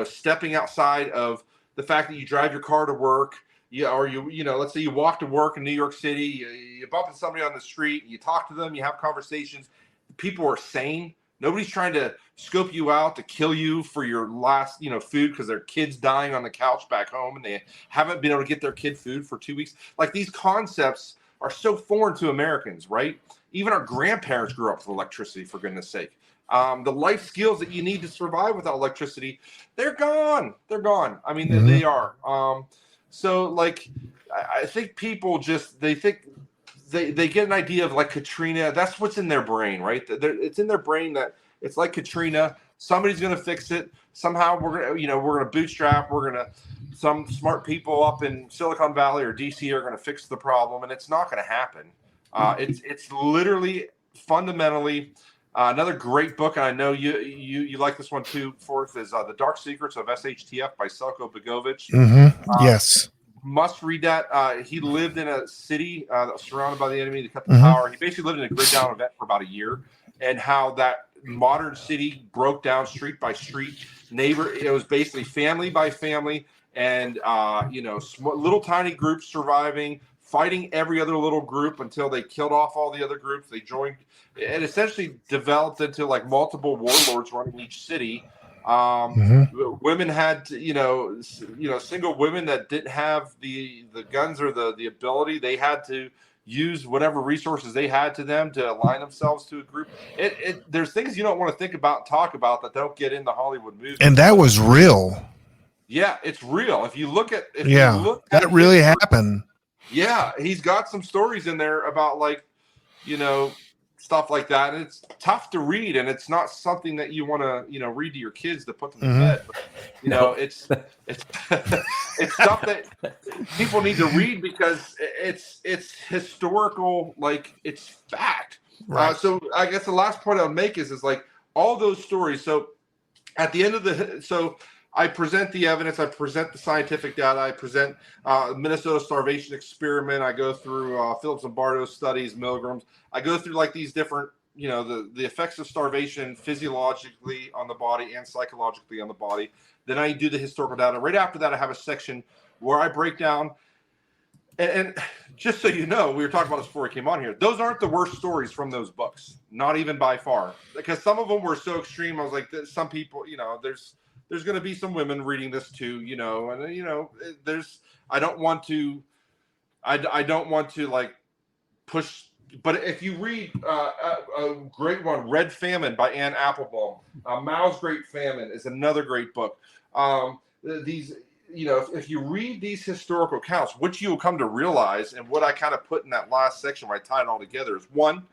stepping outside of the fact that you drive your car to work. Let's say you walk to work in New York City, you bump into somebody on the street, you talk to them, you have conversations. People are sane. Nobody's trying to scope you out to kill you for your last, food because their kid's dying on the couch back home and they haven't been able to get their kid food for 2 weeks. Like these concepts are so foreign to Americans, right? Even our grandparents grew up with electricity, for goodness sake. The life skills that you need to survive without electricity, they're gone. They're gone. I mean, they are. So like, I think people they think they get an idea of like Katrina. That's what's in their brain, right? It's in their brain that it's like Katrina. Somebody's going to fix it. Somehow we're going to bootstrap. Some smart people up in Silicon Valley or DC are going to fix the problem, and it's not going to happen. It's literally fundamentally another great book. And I know you like this one too, Forrest, is The Dark Secrets of SHTF by Selko Begovic. Yes. must read that. He lived in a city that was surrounded by the enemy to cut the power. He basically lived in a grid down event for about a year, and how that modern city broke down street by street. It was basically family by family, and little tiny groups surviving, fighting every other little group until they killed off all the other groups. They joined. It essentially developed into like multiple warlords running each city. Women had to, single women that didn't have the guns or the ability, they had to use whatever resources they had to them to align themselves to a group. There's things you don't want to think about, talk about, that don't get in the Hollywood movies. And that was real. Yeah, it's real. If you look at, that really happened. Yeah, he's got some stories in there about stuff like that, and it's tough to read, and it's not something that you want to read to your kids to put them to bed. But, it's it's stuff that people need to read because it's historical, like it's fact. Right. So I guess the last point I'll make is like all those stories. So at the end of I present the evidence, I present the scientific data, I present Minnesota starvation experiment, I go through Philip Zimbardo's studies, milligrams. I go through like these different, the effects of starvation physiologically on the body and psychologically on the body. Then I do the historical data. Right after that, I have a section where I break down, and just so you know, we were talking about this before I came on here, those aren't the worst stories from those books, not even by far, because some of them were so extreme. I was like, some people, there's going to be some women reading this too, and I don't want to like push, but if you read a great one, Red Famine by Ann Applebaum, Mao's Great Famine is another great book. If you read these historical accounts, what you'll come to realize, and what I kind of put in that last section where I tie it all together, is one,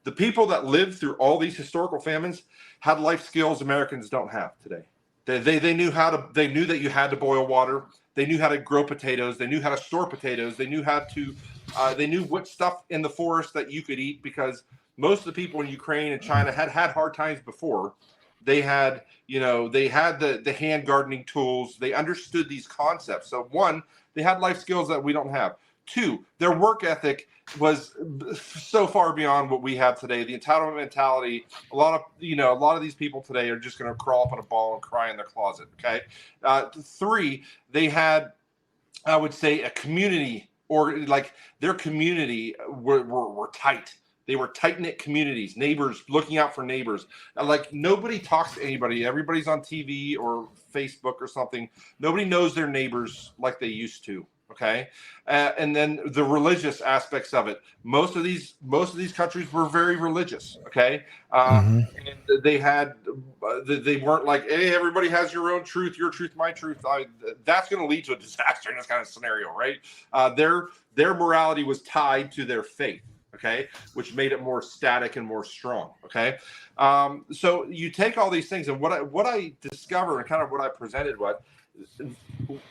the people that lived through all these historical famines had life skills Americans don't have today. They knew they knew that you had to boil water. They knew how to grow potatoes. They knew how to store potatoes. They knew they knew what stuff in the forest that you could eat, because most of the people in Ukraine and China had hard times before. They had, they had the hand gardening tools. They understood these concepts. So one, they had life skills that we don't have. Two, their work ethic was so far beyond what we have today. The entitlement mentality, a lot of these people today are just going to crawl up in a ball and cry in their closet. Okay. Three, they had, I would say, a community, or like their community were tight. They were tight-knit communities, neighbors looking out for neighbors. Like nobody talks to anybody. Everybody's on TV or Facebook or something. Nobody knows their neighbors like they used to. Okay. And then the religious aspects of it. Most of these countries were very religious. Okay. And they weren't like, hey, everybody has your own truth, your truth, my truth. That's going to lead to a disaster in this kind of scenario, right? Their morality was tied to their faith. Okay, which made it more static and more strong. Okay, so you take all these things, and what I discovered and kind of what I presented,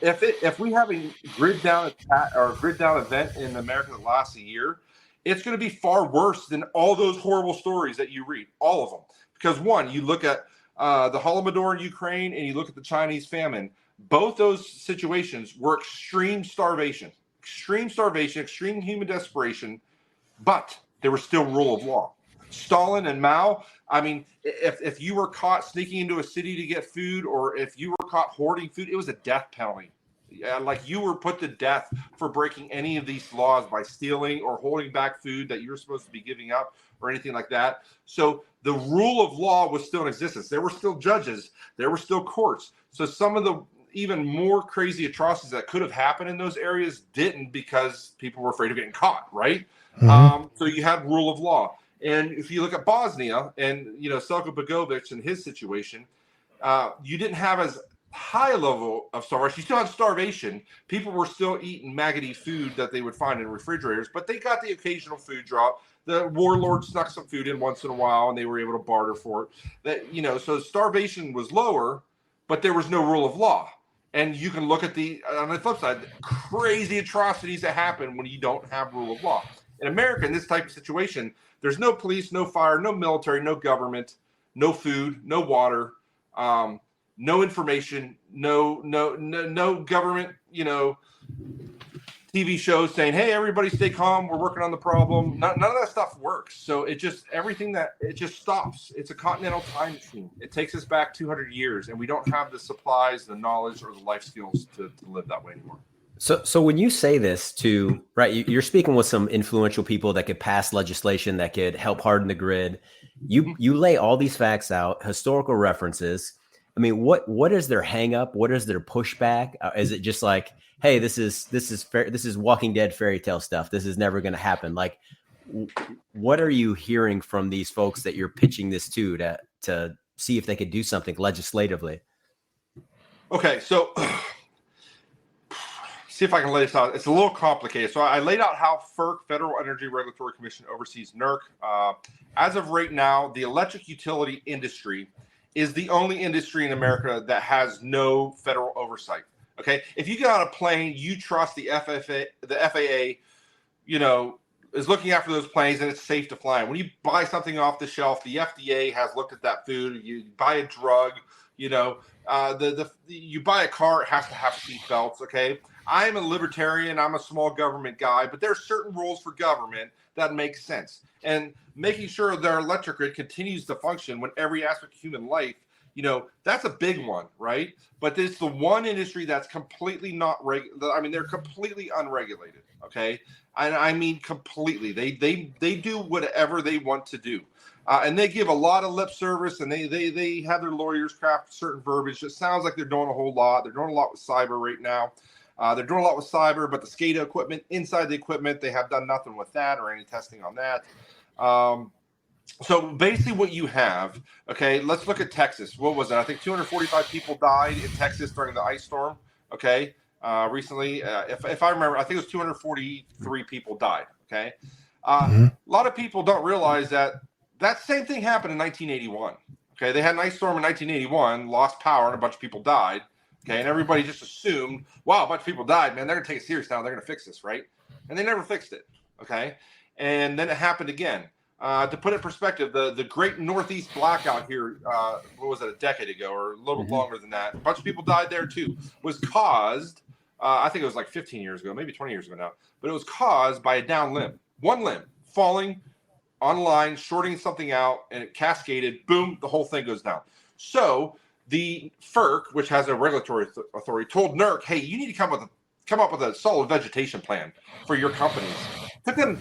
if we have a grid down event in America that lasts a year, it's going to be far worse than all those horrible stories that you read, all of them. Because one, you look at the Holodomor in Ukraine and you look at the Chinese famine. Both those situations were extreme starvation, extreme human desperation. But there was still rule of law. Stalin and Mao, I mean, if you were caught sneaking into a city to get food, or if you were caught hoarding food, it was a death penalty. Like you were put to death for breaking any of these laws by stealing or holding back food that you were supposed to be giving up or anything like that. So the rule of law was still in existence. There were still judges. There were still courts. So some of the even more crazy atrocities that could have happened in those areas didn't, because people were afraid of getting caught, right? So you had rule of law. And if you look at Bosnia and, Selko Begovic and his situation, you didn't have as high level of starvation. You still had starvation. People were still eating maggoty food that they would find in refrigerators, but they got the occasional food drop. The warlords snuck some food in once in a while, and they were able to barter for it. So starvation was lower, but there was no rule of law. And you can look at on the flip side, crazy atrocities that happen when you don't have rule of law. In America, in this type of situation, there's no police, no fire, no military, no government, no food, no water. no information, no government, TV shows saying, hey, everybody stay calm, we're working on the problem. None of that stuff works. So it just stops. It's a continental time machine. It takes us back 200 years, and we don't have the supplies, the knowledge, or the life skills to live that way anymore. So when you say this you're speaking with some influential people that could pass legislation that could help harden the grid. You lay all these facts out, historical references. I mean, what is their hang up? What is their pushback? Is it just like, hey, this is Walking Dead fairy tale stuff. This is never going to happen. Like, what are you hearing from these folks that you're pitching this to see if they could do something legislatively? Okay, so see if I can lay this out. It's a little complicated. So I laid out how FERC, Federal Energy Regulatory Commission, oversees NERC. As of right now, the electric utility industry is the only industry in America that has no federal oversight. Okay, if you get on a plane, you trust the FAA, is looking after those planes and it's safe to fly. When you buy something off the shelf, the FDA has looked at that food. You buy a drug, you buy a car, it has to have seat belts. Okay, I'm a libertarian. I'm a small government guy, but there are certain rules for government that make sense. And making sure their electric grid continues to function when every aspect of human life, that's a big one, right? But it's the one industry that's completely they're completely unregulated, okay? And I mean completely. They do whatever they want to do. And they give a lot of lip service, and they have their lawyers craft certain verbiage. It sounds like they're doing a whole lot. They're doing a lot with cyber right now. They're doing a lot with cyber, but the SCADA equipment, inside the equipment, they have done nothing with that or any testing on that. So basically what you have, okay, let's look at Texas. What was it? I think 245 people died in Texas during the ice storm, okay, recently. If I remember, I think it was 243 people died, okay? A lot of people don't realize that same thing happened in 1981, okay? They had an ice storm in 1981, lost power, and a bunch of people died, okay? And everybody just assumed, wow, a bunch of people died, man, they're going to take it serious now, they're going to fix this, right? And they never fixed it, okay? And then it happened again. To put it in perspective, the Great Northeast Blackout here, what was it, a decade ago or a little longer than that? A bunch of people died there too. Was caused, I think it was like 15 years ago, maybe 20 years ago now, but it was caused by a down limb. One limb falling on line, shorting something out, and it cascaded, boom, the whole thing goes down. So the FERC, which has a regulatory authority, told NERC, hey, you need to come up with a solid vegetation plan for your companies. It took them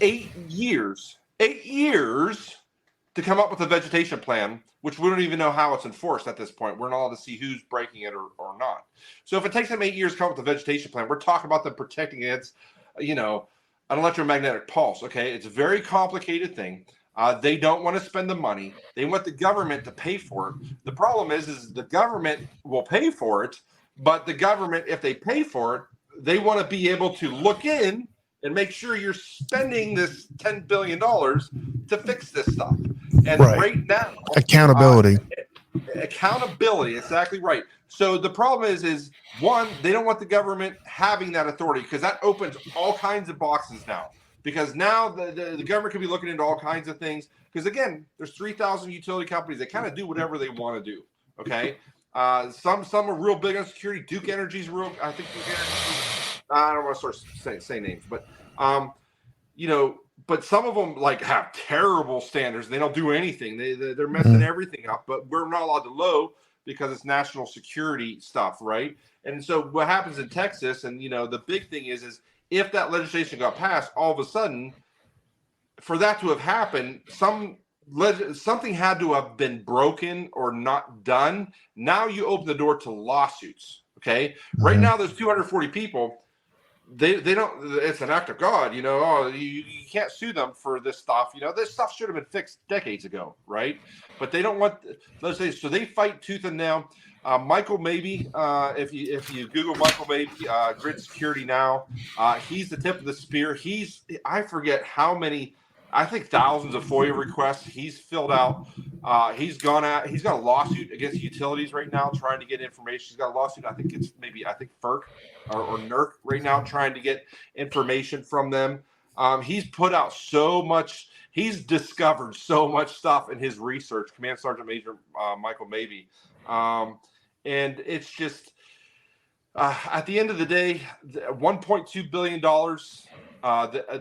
8 years to come up with a vegetation plan, which we don't even know how it's enforced at this point. We're not allowed to see who's breaking it or not. So if it takes them 8 years to come up with a vegetation plan, we're talking about them protecting against, an electromagnetic pulse. Okay, it's a very complicated thing. They don't want to spend the money. They want the government to pay for it. The problem is the government will pay for it, but the government, if they pay for it, they want to be able to look in and make sure you're spending this $10 billion to fix this stuff. And right now, accountability, exactly right. So the problem is one, they don't want the government having that authority because that opens all kinds of boxes now. Because now the government could be looking into all kinds of things. Because again, there's 3,000 utility companies that kind of do whatever they want to do. Okay, some are real big on security. Duke Energy's real. I think Duke Energy. I don't want to start say names, but but some of them like have terrible standards. They don't do anything. They're messing everything up. But we're not allowed to low because it's national security stuff, right? And so what happens in Texas, and the big thing is if that legislation got passed, all of a sudden, for that to have happened, something had to have been broken or not done. Now you open the door to lawsuits. Okay, right now there's 240 people. They don't. It's an act of God, you can't sue them for this stuff. This stuff should have been fixed decades ago, right? But they don't want. Let's say so. They fight tooth and nail. Michael Mabee, if you Google Michael Mabee, Grid Security Now, he's the tip of the spear. I forget how many. I think thousands of FOIA requests he's filled out. He's got a lawsuit against utilities right now trying to get information. He's got a lawsuit. I think FERC or NERC right now trying to get information from them. He's put out so much. He's discovered so much stuff in his research. Command Sergeant Major Michael Mabee. And it's just at the end of the day, $1.2 billion.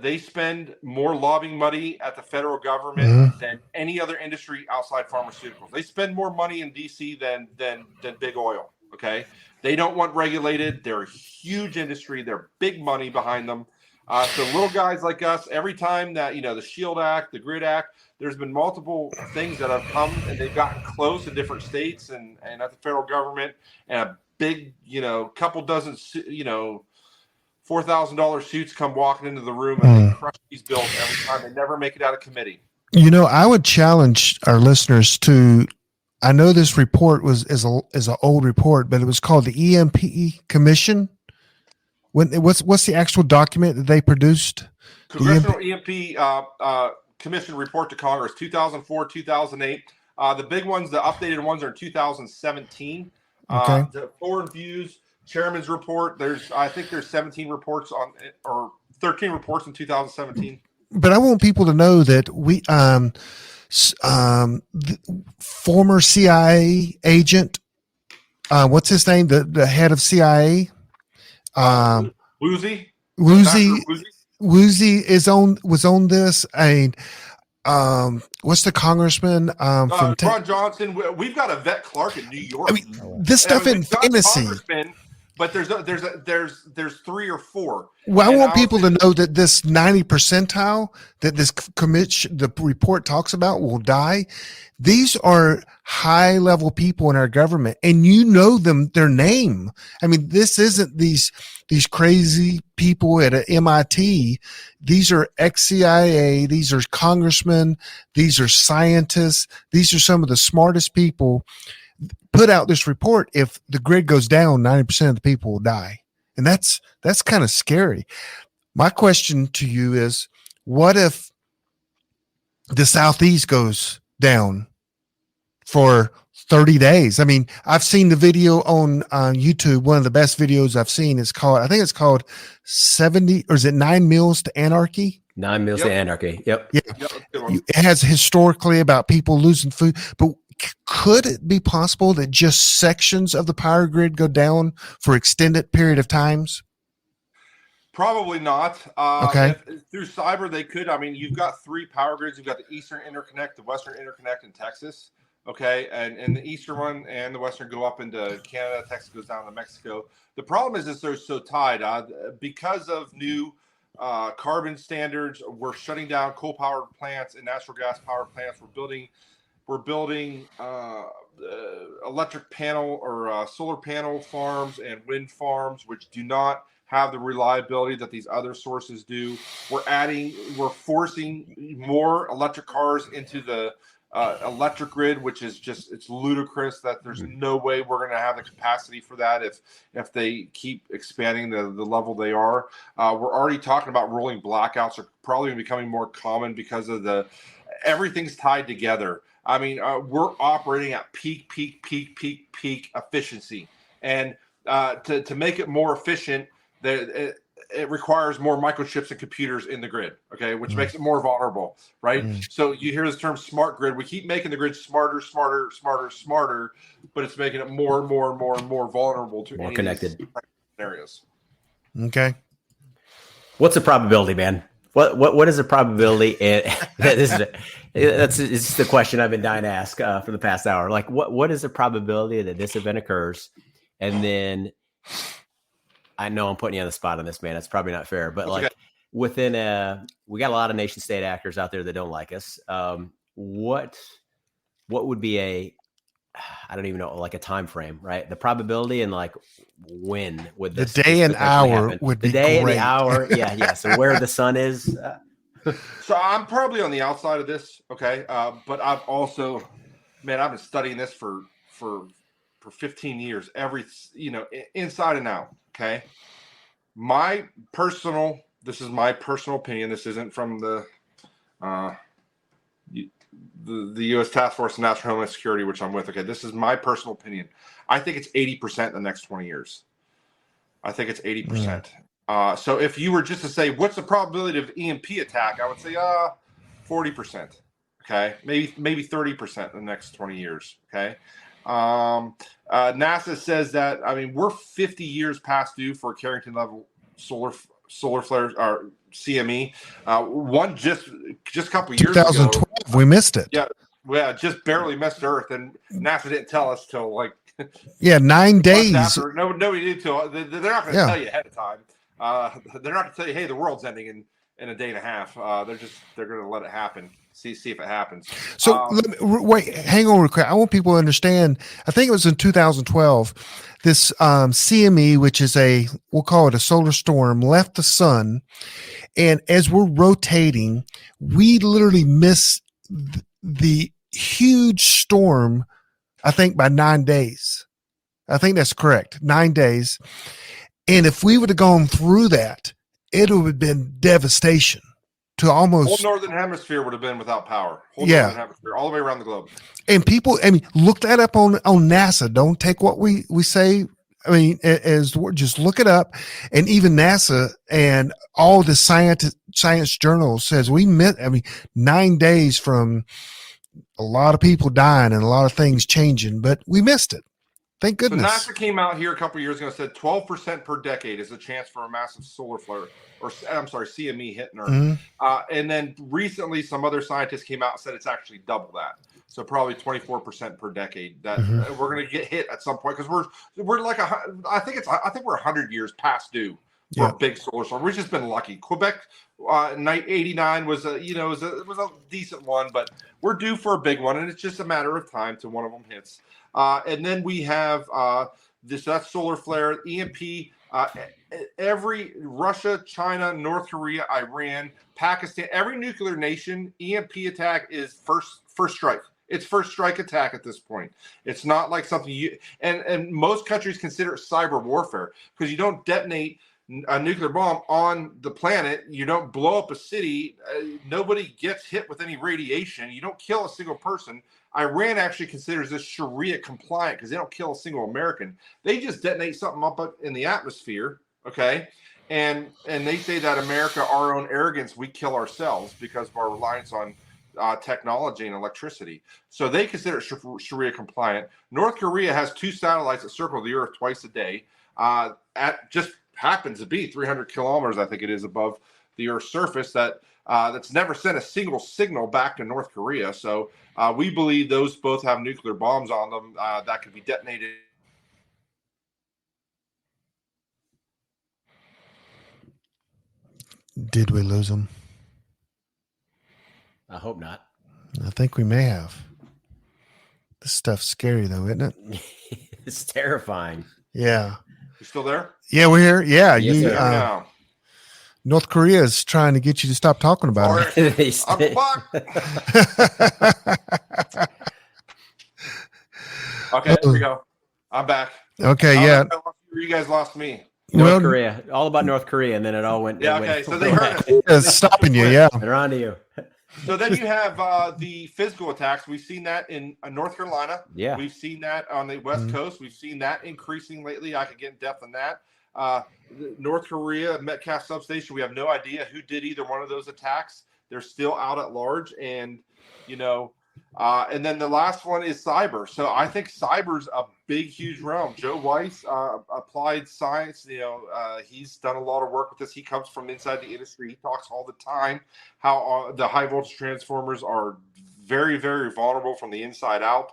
They spend more lobbying money at the federal government than any other industry outside pharmaceuticals. They spend more money in DC than big oil. Okay, they don't want regulated. They're a huge industry. They're big money behind them. So little guys like us, every time that, the SHIELD Act, the GRID Act, there's been multiple things that have come and they've gotten close in different states and at the federal government, and a big, couple dozen, $4,000 suits come walking into the room and they crush these bills every time. They never make it out of committee. I would challenge our listeners to. I know this report is an old report, but it was called the EMP Commission. What's the actual document that they produced? Congressional EMP Commission report to Congress, 2004, 2008. The big ones, the updated ones, are in 2017. Okay. The Foreign Views Chairman's report. I think there's 17 reports or 13 reports in 2017. But I want people to know that we the former CIA agent, what's his name? The head of CIA, Woozy was on this. And what's the congrherman from Ron Johnson? We've got Yvette Clarke in New York. I mean, this stuff in fantasy. But there's 3 or 4. Well, I want people to know that this 90 percentile that this the report talks about will die. These are high level people in our government, and their name. I mean, this isn't these crazy people at MIT. These are ex-CIA. These are congressmen. These are scientists. These are some of the smartest people. Put out this report. If the grid goes down, 90% of the people will die. And that's kind of scary. My question to you is, what if the Southeast goes down for 30 days? I mean, I've seen the video on YouTube. One of the best videos I've seen is called 70, or is it 9 Meals to Anarchy? 9 Meals to Anarchy. Yep. Yeah. It has historically about people losing food, but could it be possible that just sections of the power grid go down for extended period of times? Probably not. Okay. Through cyber, they could. I mean, you've got 3 power grids. You've got the Eastern Interconnect, the Western Interconnect in Texas. Okay. And the Eastern one and the Western go up into Canada. Texas goes down to Mexico. The problem is they're so tied. Because of new carbon standards, we're shutting down coal power plants and natural gas power plants. We're building electric panel or solar panel farms and wind farms, which do not have the reliability that these other sources do. We're forcing more electric cars into the electric grid, which is it's ludicrous that there's no way we're going to have the capacity for that if they keep expanding the level they are. We're already talking about rolling blackouts are probably becoming more common because of everything's tied together. I mean, we're operating at peak efficiency, and to make it more efficient, it requires more microchips and computers in the grid. Okay, which makes it more vulnerable, right? So you hear this term "smart grid." We keep making the grid smarter, but it's making it more and more vulnerable to more connected scenarios. Okay. What's the probability, man? What is the probability? That's the question I've been dying to ask for the past hour. Like, what is the probability that this event occurs? And then, I know I'm putting you on the spot on this, man. It's probably not fair, but we got a lot of nation state actors out there that don't like us. What would be I don't even know, like a time frame, right? The probability and like when would this the day and hour happen? would be the day great. and the hour, yeah. So where the sun is. So I'm probably on the outside of this, okay. But I've also, I've been studying this for 15 years, inside and out. Okay, this is my personal opinion. This isn't from the U.S. Task Force on National Homeland Security, which I'm with. Okay, this is my personal opinion. I think it's 80% in the next 20 years. I think it's 80%. So if you were just to say, what's the probability of EMP attack? I would say 40%. Okay, maybe 30% in the next 20 years. Okay, NASA says that, I mean, we're 50 years past due for Carrington level solar flares, or CME. One just a couple years ago. 2012, we missed it. Yeah, just barely missed Earth, and NASA didn't tell us till like 9 days after. Nobody did till they're not going to tell you ahead of time. They're not going to tell you, hey, the world's ending in a day and a half. They're going to let it happen. See if it happens. So wait, hang on real quick. I want people to understand. I think it was in 2012. This CME, which is we'll call it a solar storm, left the sun, and as we're rotating, we literally miss the huge storm. I think by 9 days. I think that's correct. 9 days. And if we would have gone through that, it would have been devastation to almost whole northern hemisphere would have been without power. Northern hemisphere, all the way around the globe. And people, I mean, look that up on NASA. Don't take what we say. I mean, as just look it up. And even NASA and all the science journals says 9 days from a lot of people dying and a lot of things changing, but we missed it. Thank goodness. So NASA came out here a couple of years ago and said 12% per decade is a chance for a massive solar flare, or I'm sorry, CME hitting Earth. Mm-hmm. And then recently, some other scientists came out and said it's actually double that. So probably 24% per decade that we're going to get hit at some point, because we're like I think we're 100 years past due for a big solar storm. We've just been lucky. Quebec, night 89 was a decent one, but we're due for a big one, and it's just a matter of time till one of them hits. And then we have that solar flare, EMP. Every Russia, China, North Korea, Iran, Pakistan, every nuclear nation, EMP attack is first strike. It's first strike attack at this point. It's not like something and most countries consider it cyber warfare, because you don't detonate a nuclear bomb on the planet. You don't blow up a city. Nobody gets hit with any radiation. You don't kill a single person. Iran actually considers this Sharia compliant because they don't kill a single American. They just detonate something up in the atmosphere, okay? And they say that America, our own arrogance, we kill ourselves because of our reliance on technology and electricity. So they consider it Sharia compliant. North Korea has 2 satellites that circle the Earth twice a day. At just happens to be 300 kilometers, I think it is, above the Earth's surface, that's never sent a single signal back to North Korea. So we believe those both have nuclear bombs on them that could be detonated. Did we lose them? I hope not. I think we may have. This stuff's scary, though, isn't it? It's terrifying. Yeah. You still there? Yeah, we're here. Yeah, Yes, North Korea is trying to get you to stop talking about it. Okay, here we go. I'm back. Okay, yeah. You guys lost me. North Korea, all about North Korea, and then it all went. Yeah, okay. So they heard it's stopping you. Yeah, they're on to you. So then you have the physical attacks. We've seen that in North Carolina. Yeah. We've seen that on the West Coast. We've seen that increasing lately. I could get in depth on that. North Korea, Metcalf substation, we have no idea who did either one of those attacks. They're still out at large. And, and then the last one is cyber. So I think cyber's a big, huge realm. Joe Weiss, applied science, he's done a lot of work with this. He comes from inside the industry. He talks all the time how the high voltage transformers are very, very vulnerable from the inside out.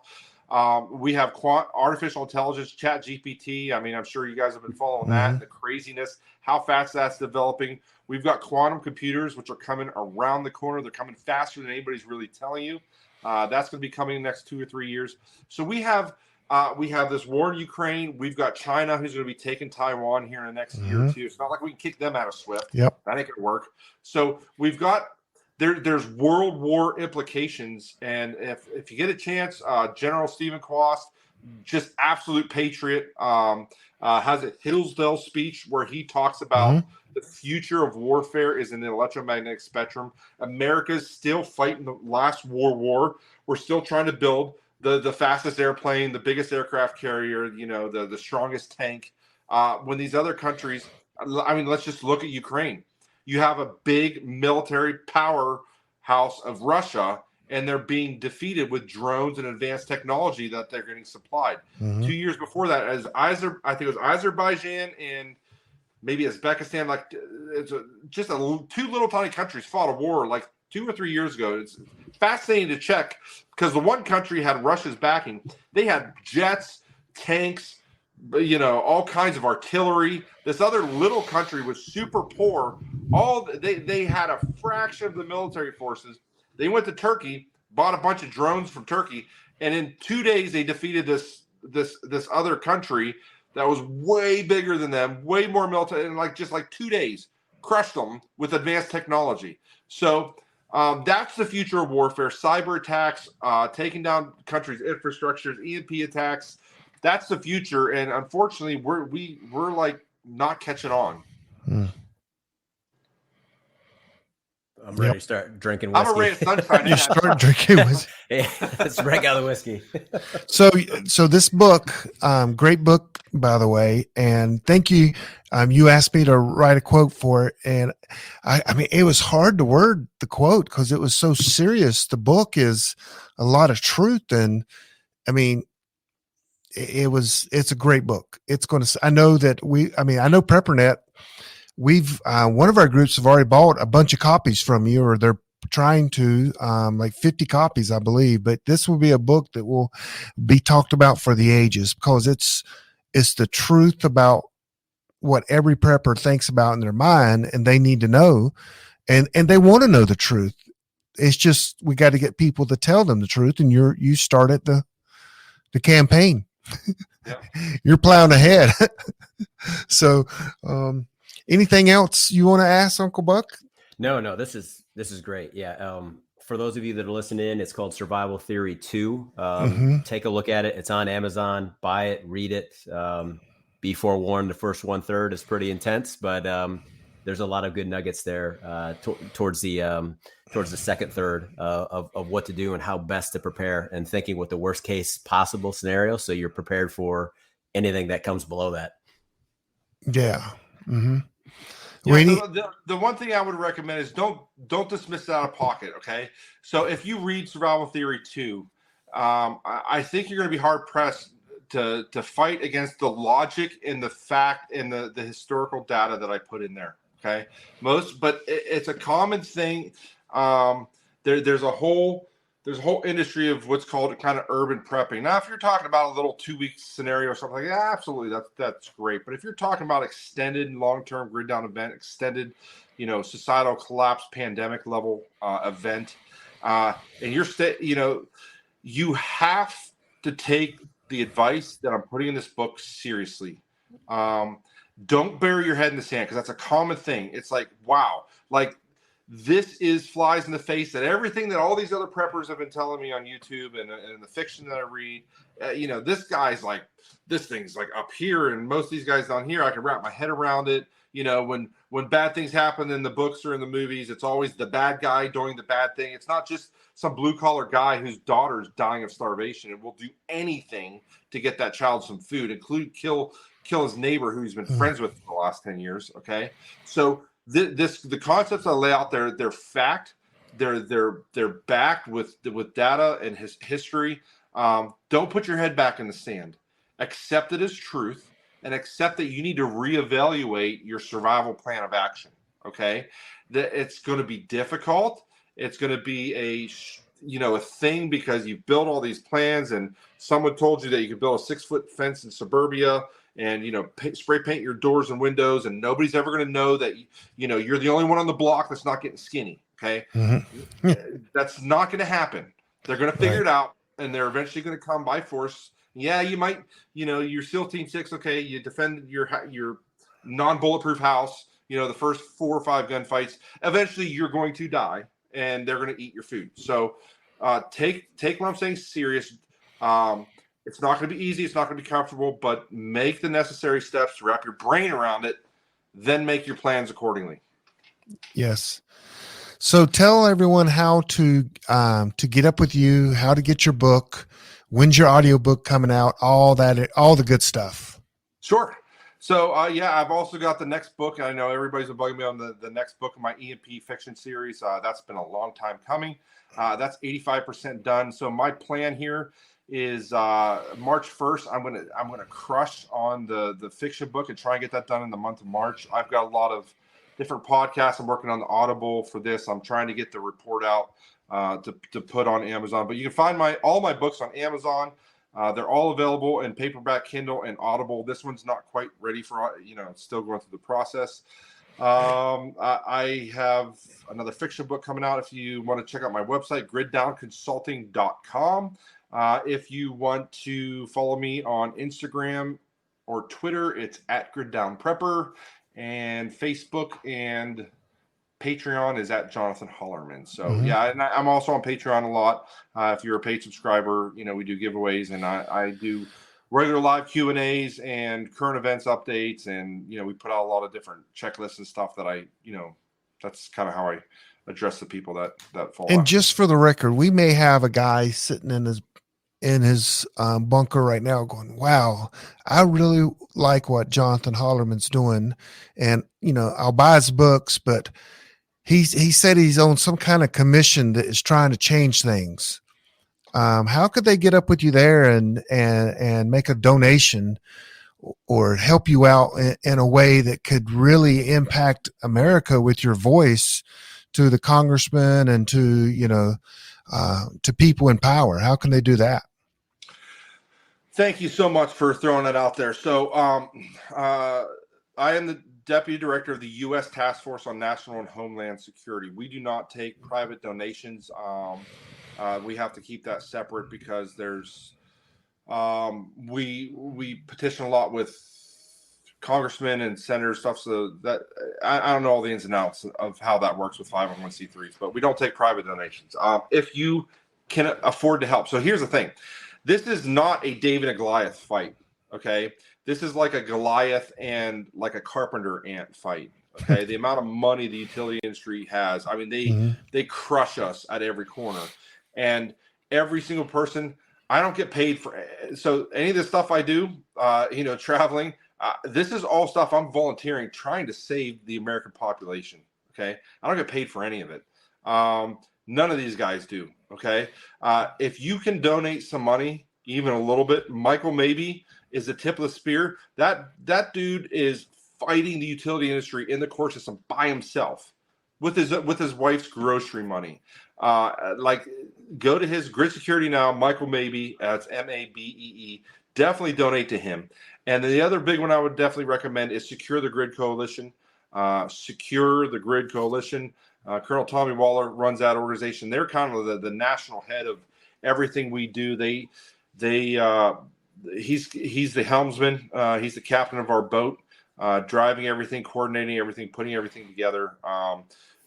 We have artificial intelligence, Chat GPT. I mean, I'm sure you guys have been following that, the craziness, how fast that's developing. We've got quantum computers, which are coming around the corner. They're coming faster than anybody's really telling you. That's going to be coming in the next 2 or 3 years. So we have this war in Ukraine. We've got China, who's going to be taking Taiwan here in the next year or two. It's not like we can kick them out of SWIFT. Yep. That ain't going to work. So we've got there's world war implications. And if you get a chance, General Stephen Quast, just absolute patriot, has a Hillsdale speech where he talks about the future of warfare is in the electromagnetic spectrum. America's still fighting the last war. We're still trying to build the fastest airplane, the biggest aircraft carrier, the strongest tank. When these other countries, I mean, let's just look at Ukraine. You have a big military powerhouse of Russia, and they're being defeated with drones and advanced technology that they're getting supplied. Mhm. 2 years before that, I think it was Azerbaijan and maybe Uzbekistan, like two little tiny countries fought a war like 2 or 3 years ago. It's fascinating to check because the one country had Russia's backing. They had jets, tanks, all kinds of artillery. This other little country was super poor. They had a fraction of the military forces. They went to Turkey, bought a bunch of drones from Turkey, and in 2 days they defeated this other country that was way bigger than them, way more military, in just 2 days, crushed them with advanced technology. So that's the future of warfare: cyber attacks, taking down countries' infrastructures, EMP attacks. That's the future, and unfortunately, we're like not catching on. I'm ready to start drinking whiskey. I'm a ray of sunshine. You start drinking whiskey. Hey, let's break out the whiskey. So this book, great book, by the way, and thank you. You asked me to write a quote for it, and I mean, it was hard to word the quote because it was so serious. The book is a lot of truth, and I mean, it's a great book. It's going to, I know Preppernet, we've, one of our groups have already bought a bunch of copies from you, or they're trying to, like 50 copies, I believe, but this will be a book that will be talked about for the ages because it's the truth about what every prepper thinks about in their mind, and they need to know, and they want to know the truth. It's just, we got to get people to tell them the truth. And you started the campaign. Yeah. You're plowing ahead. So, anything else you want to ask Uncle Buck? No, this is great. Yeah. For those of you that are listening, it's called Survival Theory 2. Take a look at it. It's on Amazon. Buy it, read it. Be forewarned, the first 1/3 is pretty intense, but there's a lot of good nuggets there towards the second third of what to do and how best to prepare, and thinking what the worst case possible scenario, so you're prepared for anything that comes below that. Yeah. Mm-hmm. The one thing I would recommend is don't dismiss it out of pocket. Okay, so if you read Survival Theory 2, I think you're going to be hard pressed to fight against the logic and the fact and the historical data that I put in there. Okay, but it's a common thing. There's a whole industry of what's called kind of urban prepping. Now, if you're talking about a little 2-week scenario or something like that, absolutely, that's great. But if you're talking about extended long-term grid down event, extended, societal collapse, pandemic level event, and you have to take the advice that I'm putting in this book seriously. Don't bury your head in the sand, because that's a common thing. It's like, wow, like this is flies in the face that everything that all these other preppers have been telling me on YouTube and the fiction that I read. This guy's like, this thing's like up here, and most of these guys down here, I can wrap my head around it. When bad things happen in the books or in the movies, it's always the bad guy doing the bad thing. It's not just some blue collar guy whose daughter's dying of starvation and will do anything to get that child some food, including kill his neighbor who he's been friends with for the last 10 years. Okay. So the concepts I lay out there, they're fact. They're backed with data and history. Don't put your head back in the sand. Accept it as truth, and accept that you need to reevaluate your survival plan of action. Okay. That it's going to be difficult. It's going to be a thing because you've built all these plans, and someone told you that you could build a 6-foot fence in suburbia and, spray paint your doors and windows, and nobody's ever going to know that, you're the only one on the block that's not getting skinny. Okay. Mm-hmm. That's not going to happen. They're going to figure it out, and they're eventually going to come by force. Yeah, you might, your SEAL Team 6. Okay. You defend your non-bulletproof house, the first 4 or 5 gunfights. Eventually you're going to die, and they're going to eat your food. So take what I'm saying serious. It's not going to be easy. It's not going to be comfortable, but make the necessary steps to wrap your brain around it, then make your plans accordingly. Yes. So tell everyone how to get up with you, how to get your book, when's your audiobook coming out, all the good stuff. Sure. So yeah, I've also got the next book. I know everybody's been bugging me on the next book of my EMP fiction series. That's been a long time coming. That's 85% done. So my plan here is March 1st. I'm gonna crush on the fiction book and try and get that done in the month of March. I've got a lot of different podcasts. I'm working on the Audible for this. I'm trying to get the report out to put on Amazon. But you can find all my books on Amazon. They're all available in paperback, Kindle, and Audible. This one's not quite ready for, it's still going through the process. I have another fiction book coming out. If you want to check out my website, griddownconsulting.com. If you want to follow me on Instagram or Twitter, it's at griddownprepper, and Facebook and Patreon is at Jonathan Hollerman. So yeah, and I'm also on Patreon a lot. If you're a paid subscriber, we do giveaways, and I do regular live Q&As and current events updates, and we put out a lot of different checklists and stuff that that's kind of how I address the people that fall. And out. just for the record, we may have a guy sitting in his bunker right now going, wow, I really like what Jonathan Hollerman's doing, and I'll buy his books, but he said he's on some kind of commission that is trying to change things. How could they get up with you there and make a donation or help you out in a way that could really impact America with your voice to the congressman and to people in power? How can they do that? Thank you so much for throwing that out there. So I am the Deputy Director of the U.S. Task Force on National and Homeland Security. We do not take private donations. We have to keep that separate because there's we petition a lot with congressmen and senators stuff. So that I don't know all the ins and outs of how that works with 501c3s, but we don't take private donations. If you can afford to help. So here's the thing. This is not a David and Goliath fight. Okay. This is like a Goliath and like a carpenter ant fight. Okay. The amount of money the utility industry has. I mean, they crush us at every corner, and every single person, I don't get paid for. So any of the stuff I do, traveling, this is all stuff I'm volunteering, trying to save the American population. Okay. I don't get paid for any of it. None of these guys do. Okay. If you can donate some money, even a little bit, Michael maybe is the tip of the spear. That dude is fighting the utility industry in the court system by himself with his wife's grocery money. Go to his Grid Security Now, Michael Mabee. That's Mabee. Definitely donate to him. And the other big one I would definitely recommend is Secure the Grid Coalition. Secure the Grid Coalition. Colonel Tommy Waller runs that organization. They're kind of the national head of everything we do. He's the helmsman. He's the captain of our boat, driving everything, coordinating everything, putting everything together.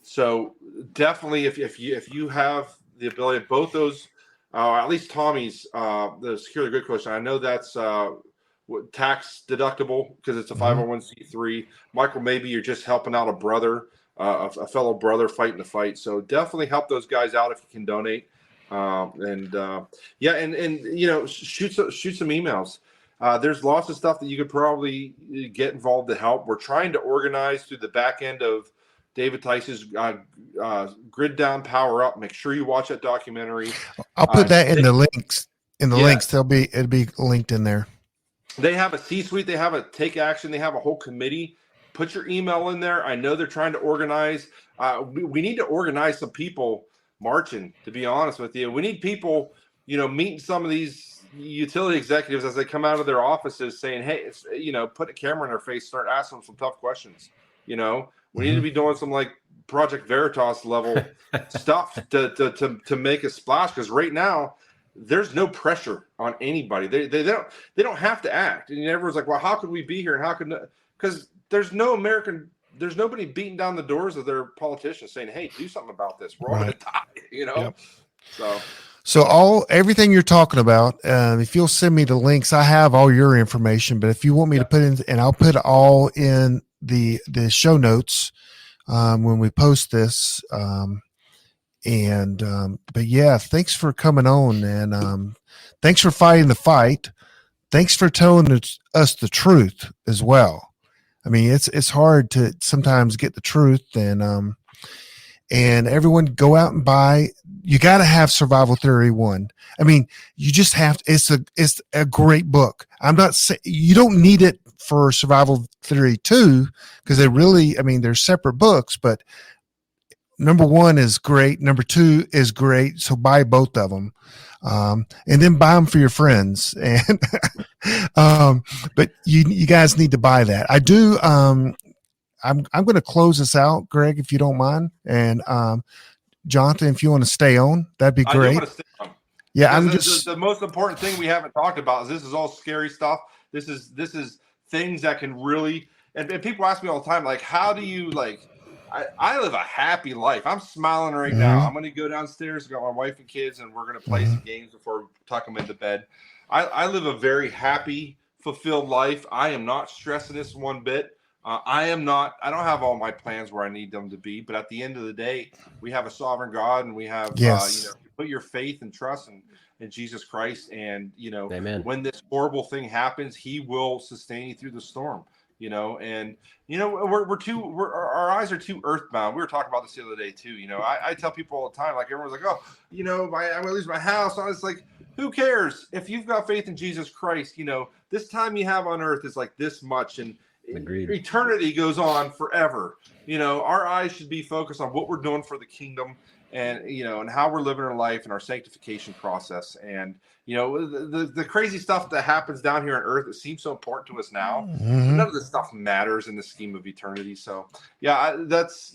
So definitely, if you have the ability of both those, at least Tommy's, the Secure the Grid Coalition, I know that's tax deductible because it's a 501c3. Michael, maybe you're just helping out a brother. A fellow brother fighting the fight. So definitely help those guys out if you can donate. And shoot some emails. There's lots of stuff that you could probably get involved to help. We're trying to organize through the back end of David Tice's Grid Down Power Up. Make sure you watch that documentary. I'll put that in the links. Links, it'll be linked in there. They have a C-suite. They have a take action. They have a whole committee. Put your email in there. I know they're trying to organize. We need to organize some people marching, to be honest with you. We need people, meeting some of these utility executives as they come out of their offices saying, hey, put a camera in their face, start asking them some tough questions. We need to be doing some like Project Veritas level stuff to make a splash. Because right now, there's no pressure on anybody. They don't have to act. And everyone's like, well, how could we be here? And how could, because there's nobody beating down the doors of their politicians saying, hey, do something about this. We're all going to die, Yep. So everything you're talking about, if you'll send me the links, I have all your information, but if you want me to put in, and I'll put it all in the show notes when we post this. But yeah, thanks for coming on, and thanks for fighting the fight. thanks for telling us the truth as well. I mean, it's hard to sometimes get the truth, and everyone go out and buy. You got to have Survival Theory 1. I mean, you just have to, it's a great book. I'm not saying you don't need it for Survival Theory 2, because they're separate books, but number 1 is great. Number 2 is great. So buy both of them. And then buy them for your friends. And, but you guys need to buy that. I do. I'm going to close this out, Greg, if you don't mind. And, Jonathan, if you want to stay on, that'd be great. I do want to stay on. Yeah. Because I'm just, the most important thing we haven't talked about is this is all scary stuff. This is things that can really, and people ask me all the time, like, how do you I live a happy life. I'm smiling right now. I'm going to go downstairs, got my wife and kids, and we're going to play some games before we tuck them into bed. I live a very happy, fulfilled life. I am not stressing this one bit. I don't have all my plans where I need them to be, but at the end of the day, we have a sovereign God, and we have, put your faith and trust in Jesus Christ. And, Amen. When this horrible thing happens, he will sustain you through the storm. And our eyes are too earthbound. We were talking about this the other day too. I tell people all the time, like, everyone's like, oh, I'm gonna lose my house. I was like, who cares? If you've got faith in Jesus Christ, this time you have on earth is like this much, and Agreed. Eternity goes on forever. Our eyes should be focused on what we're doing for the kingdom, and and how we're living our life and our sanctification process. And the crazy stuff that happens down here on earth, it seems so important to us now, but none of this stuff matters in the scheme of eternity. So that's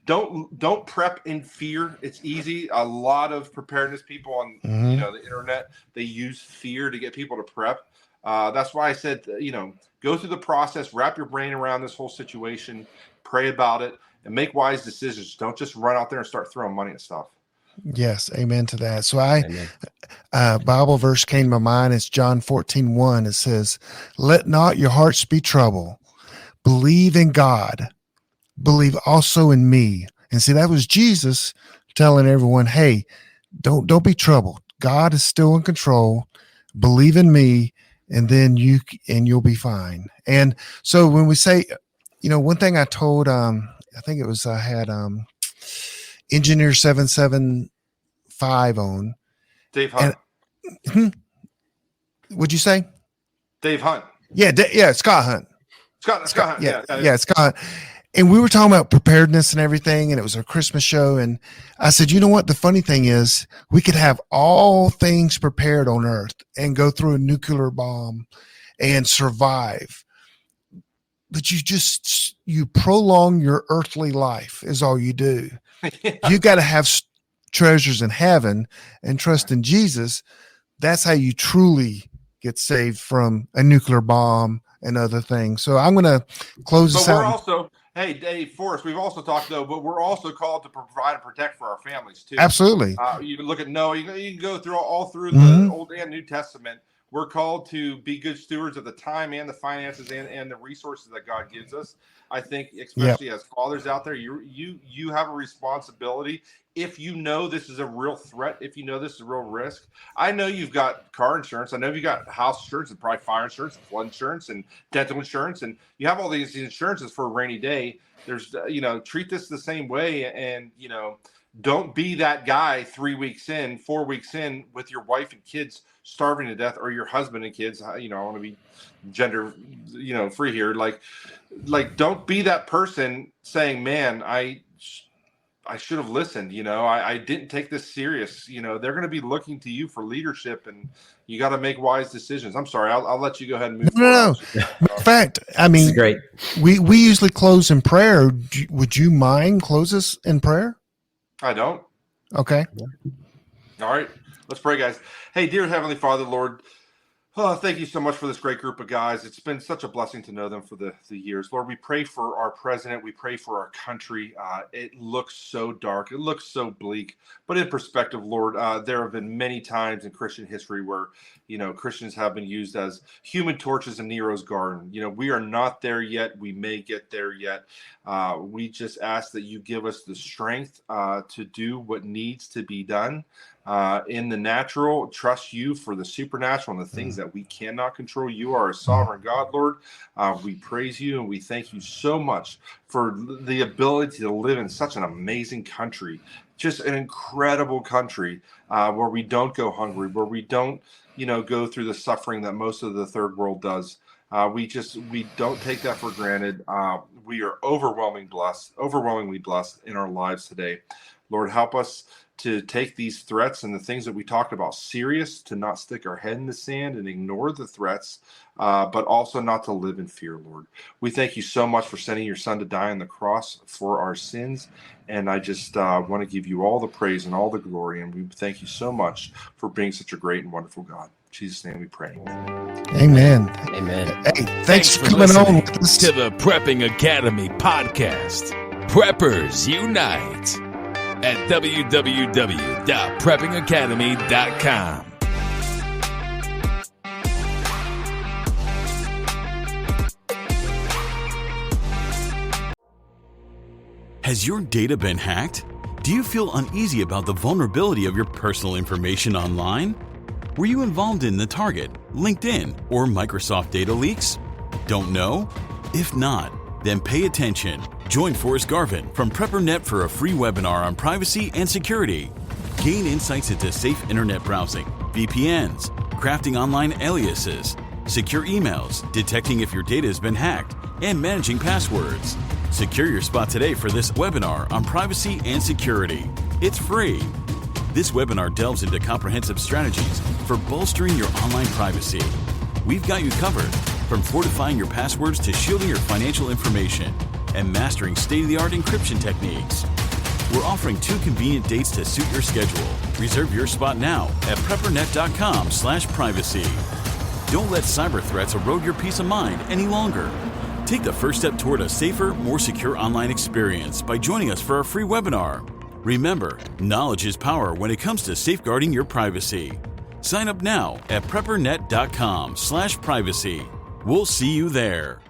don't prep in fear. It's easy. A lot of preparedness people on the internet, they use fear to get people to prep. That's why I said, go through the process, wrap your brain around this whole situation, pray about it, and make wise decisions. Don't just run out there and start throwing money at stuff. Yes. Amen to that. So Bible verse came to my mind. It's John 14:1. It says, let not your hearts be troubled. Believe in God. Believe also in me. And see, that was Jesus telling everyone, hey, don't be troubled. God is still in control. Believe in me, and then you'll be fine. And so when we say, one thing I told, I think it was, I had, Engineer 775 on. Dave Hunt. What'd you say? Dave Hunt. Yeah, Scott Hunt. Scott Hunt. Yeah, Scott. And we were talking about preparedness and everything, and it was a Christmas show. And I said, you know what? The funny thing is, we could have all things prepared on Earth and go through a nuclear bomb and survive. But you prolong your earthly life is all you do. You got to have treasures in heaven and trust in Jesus. That's how you truly get saved from a nuclear bomb and other things. So I'm going to close this out. Hey, Dave, Forrest, we've also talked, though, but we're also called to provide and protect for our families, too. Absolutely. You can look at Noah. You can go through all through the Old and New Testament. We're called to be good stewards of the time and the finances and the resources that God gives us. I think, especially as fathers out there, you have a responsibility. If you know this is a real threat, if you know this is a real risk. I know you've got car insurance. I know you've got house insurance and probably fire insurance, and flood insurance, and dental insurance, and you have all these insurances for a rainy day. There's, treat this the same way, and don't be that guy 3 weeks in, 4 weeks in with your wife and kids starving to death, or your husband and kids. I want to be gender, free here. Like don't be that person saying, man, I should have listened. I didn't take this serious. They're going to be looking to you for leadership, and you got to make wise decisions. I'm sorry. I'll let you go ahead and move. No. In fact, I mean, great. We usually close in prayer. Would you mind close us in prayer? I don't. Okay. All right. Let's pray, guys. Hey, dear Heavenly Father, Lord, thank you so much for this great group of guys. It's been such a blessing to know them for the years. Lord, we pray for our president. We pray for our country. It looks so dark. It looks so bleak. But in perspective, Lord, there have been many times in Christian history where, Christians have been used as human torches in Nero's garden. We are not there yet. We may get there yet. We just ask that you give us the strength to do what needs to be done. in the natural, trust you for the supernatural and the things that we cannot control. You are a sovereign God, Lord. We praise you and we thank you so much for the ability to live in such an amazing country, just an incredible country where we don't go hungry, where we don't, go through the suffering that most of the third world does. We don't take that for granted. We are overwhelmingly blessed in our lives today. Lord, help us to take these threats and the things that we talked about serious, to not stick our head in the sand and ignore the threats, but also not to live in fear, Lord. We thank you so much for sending your son to die on the cross for our sins. And I just want to give you all the praise and all the glory. And we thank you so much for being such a great and wonderful God. In Jesus' name we pray. Amen. Amen. Hey, thanks for coming on with us. To the Prepping Academy podcast. Preppers Unite at www.preppingacademy.com. Has your data been hacked? Do you feel uneasy about the vulnerability of your personal information online? Were you involved in the Target, LinkedIn, or Microsoft data leaks? Don't know? If not, then pay attention. Join Forrest Garvin from PrepperNet for a free webinar on privacy and security. Gain insights into safe internet browsing, VPNs, crafting online aliases, secure emails, detecting if your data has been hacked, and managing passwords. Secure your spot today for this webinar on privacy and security. It's free. This webinar delves into comprehensive strategies for bolstering your online privacy. We've got you covered, from fortifying your passwords to shielding your financial information and mastering state-of-the-art encryption techniques. We're offering 2 convenient dates to suit your schedule. Reserve your spot now at preppernet.com/privacy. Don't let cyber threats erode your peace of mind any longer. Take the first step toward a safer, more secure online experience by joining us for our free webinar. Remember, knowledge is power when it comes to safeguarding your privacy. Sign up now at preppernet.com/privacy. We'll see you there.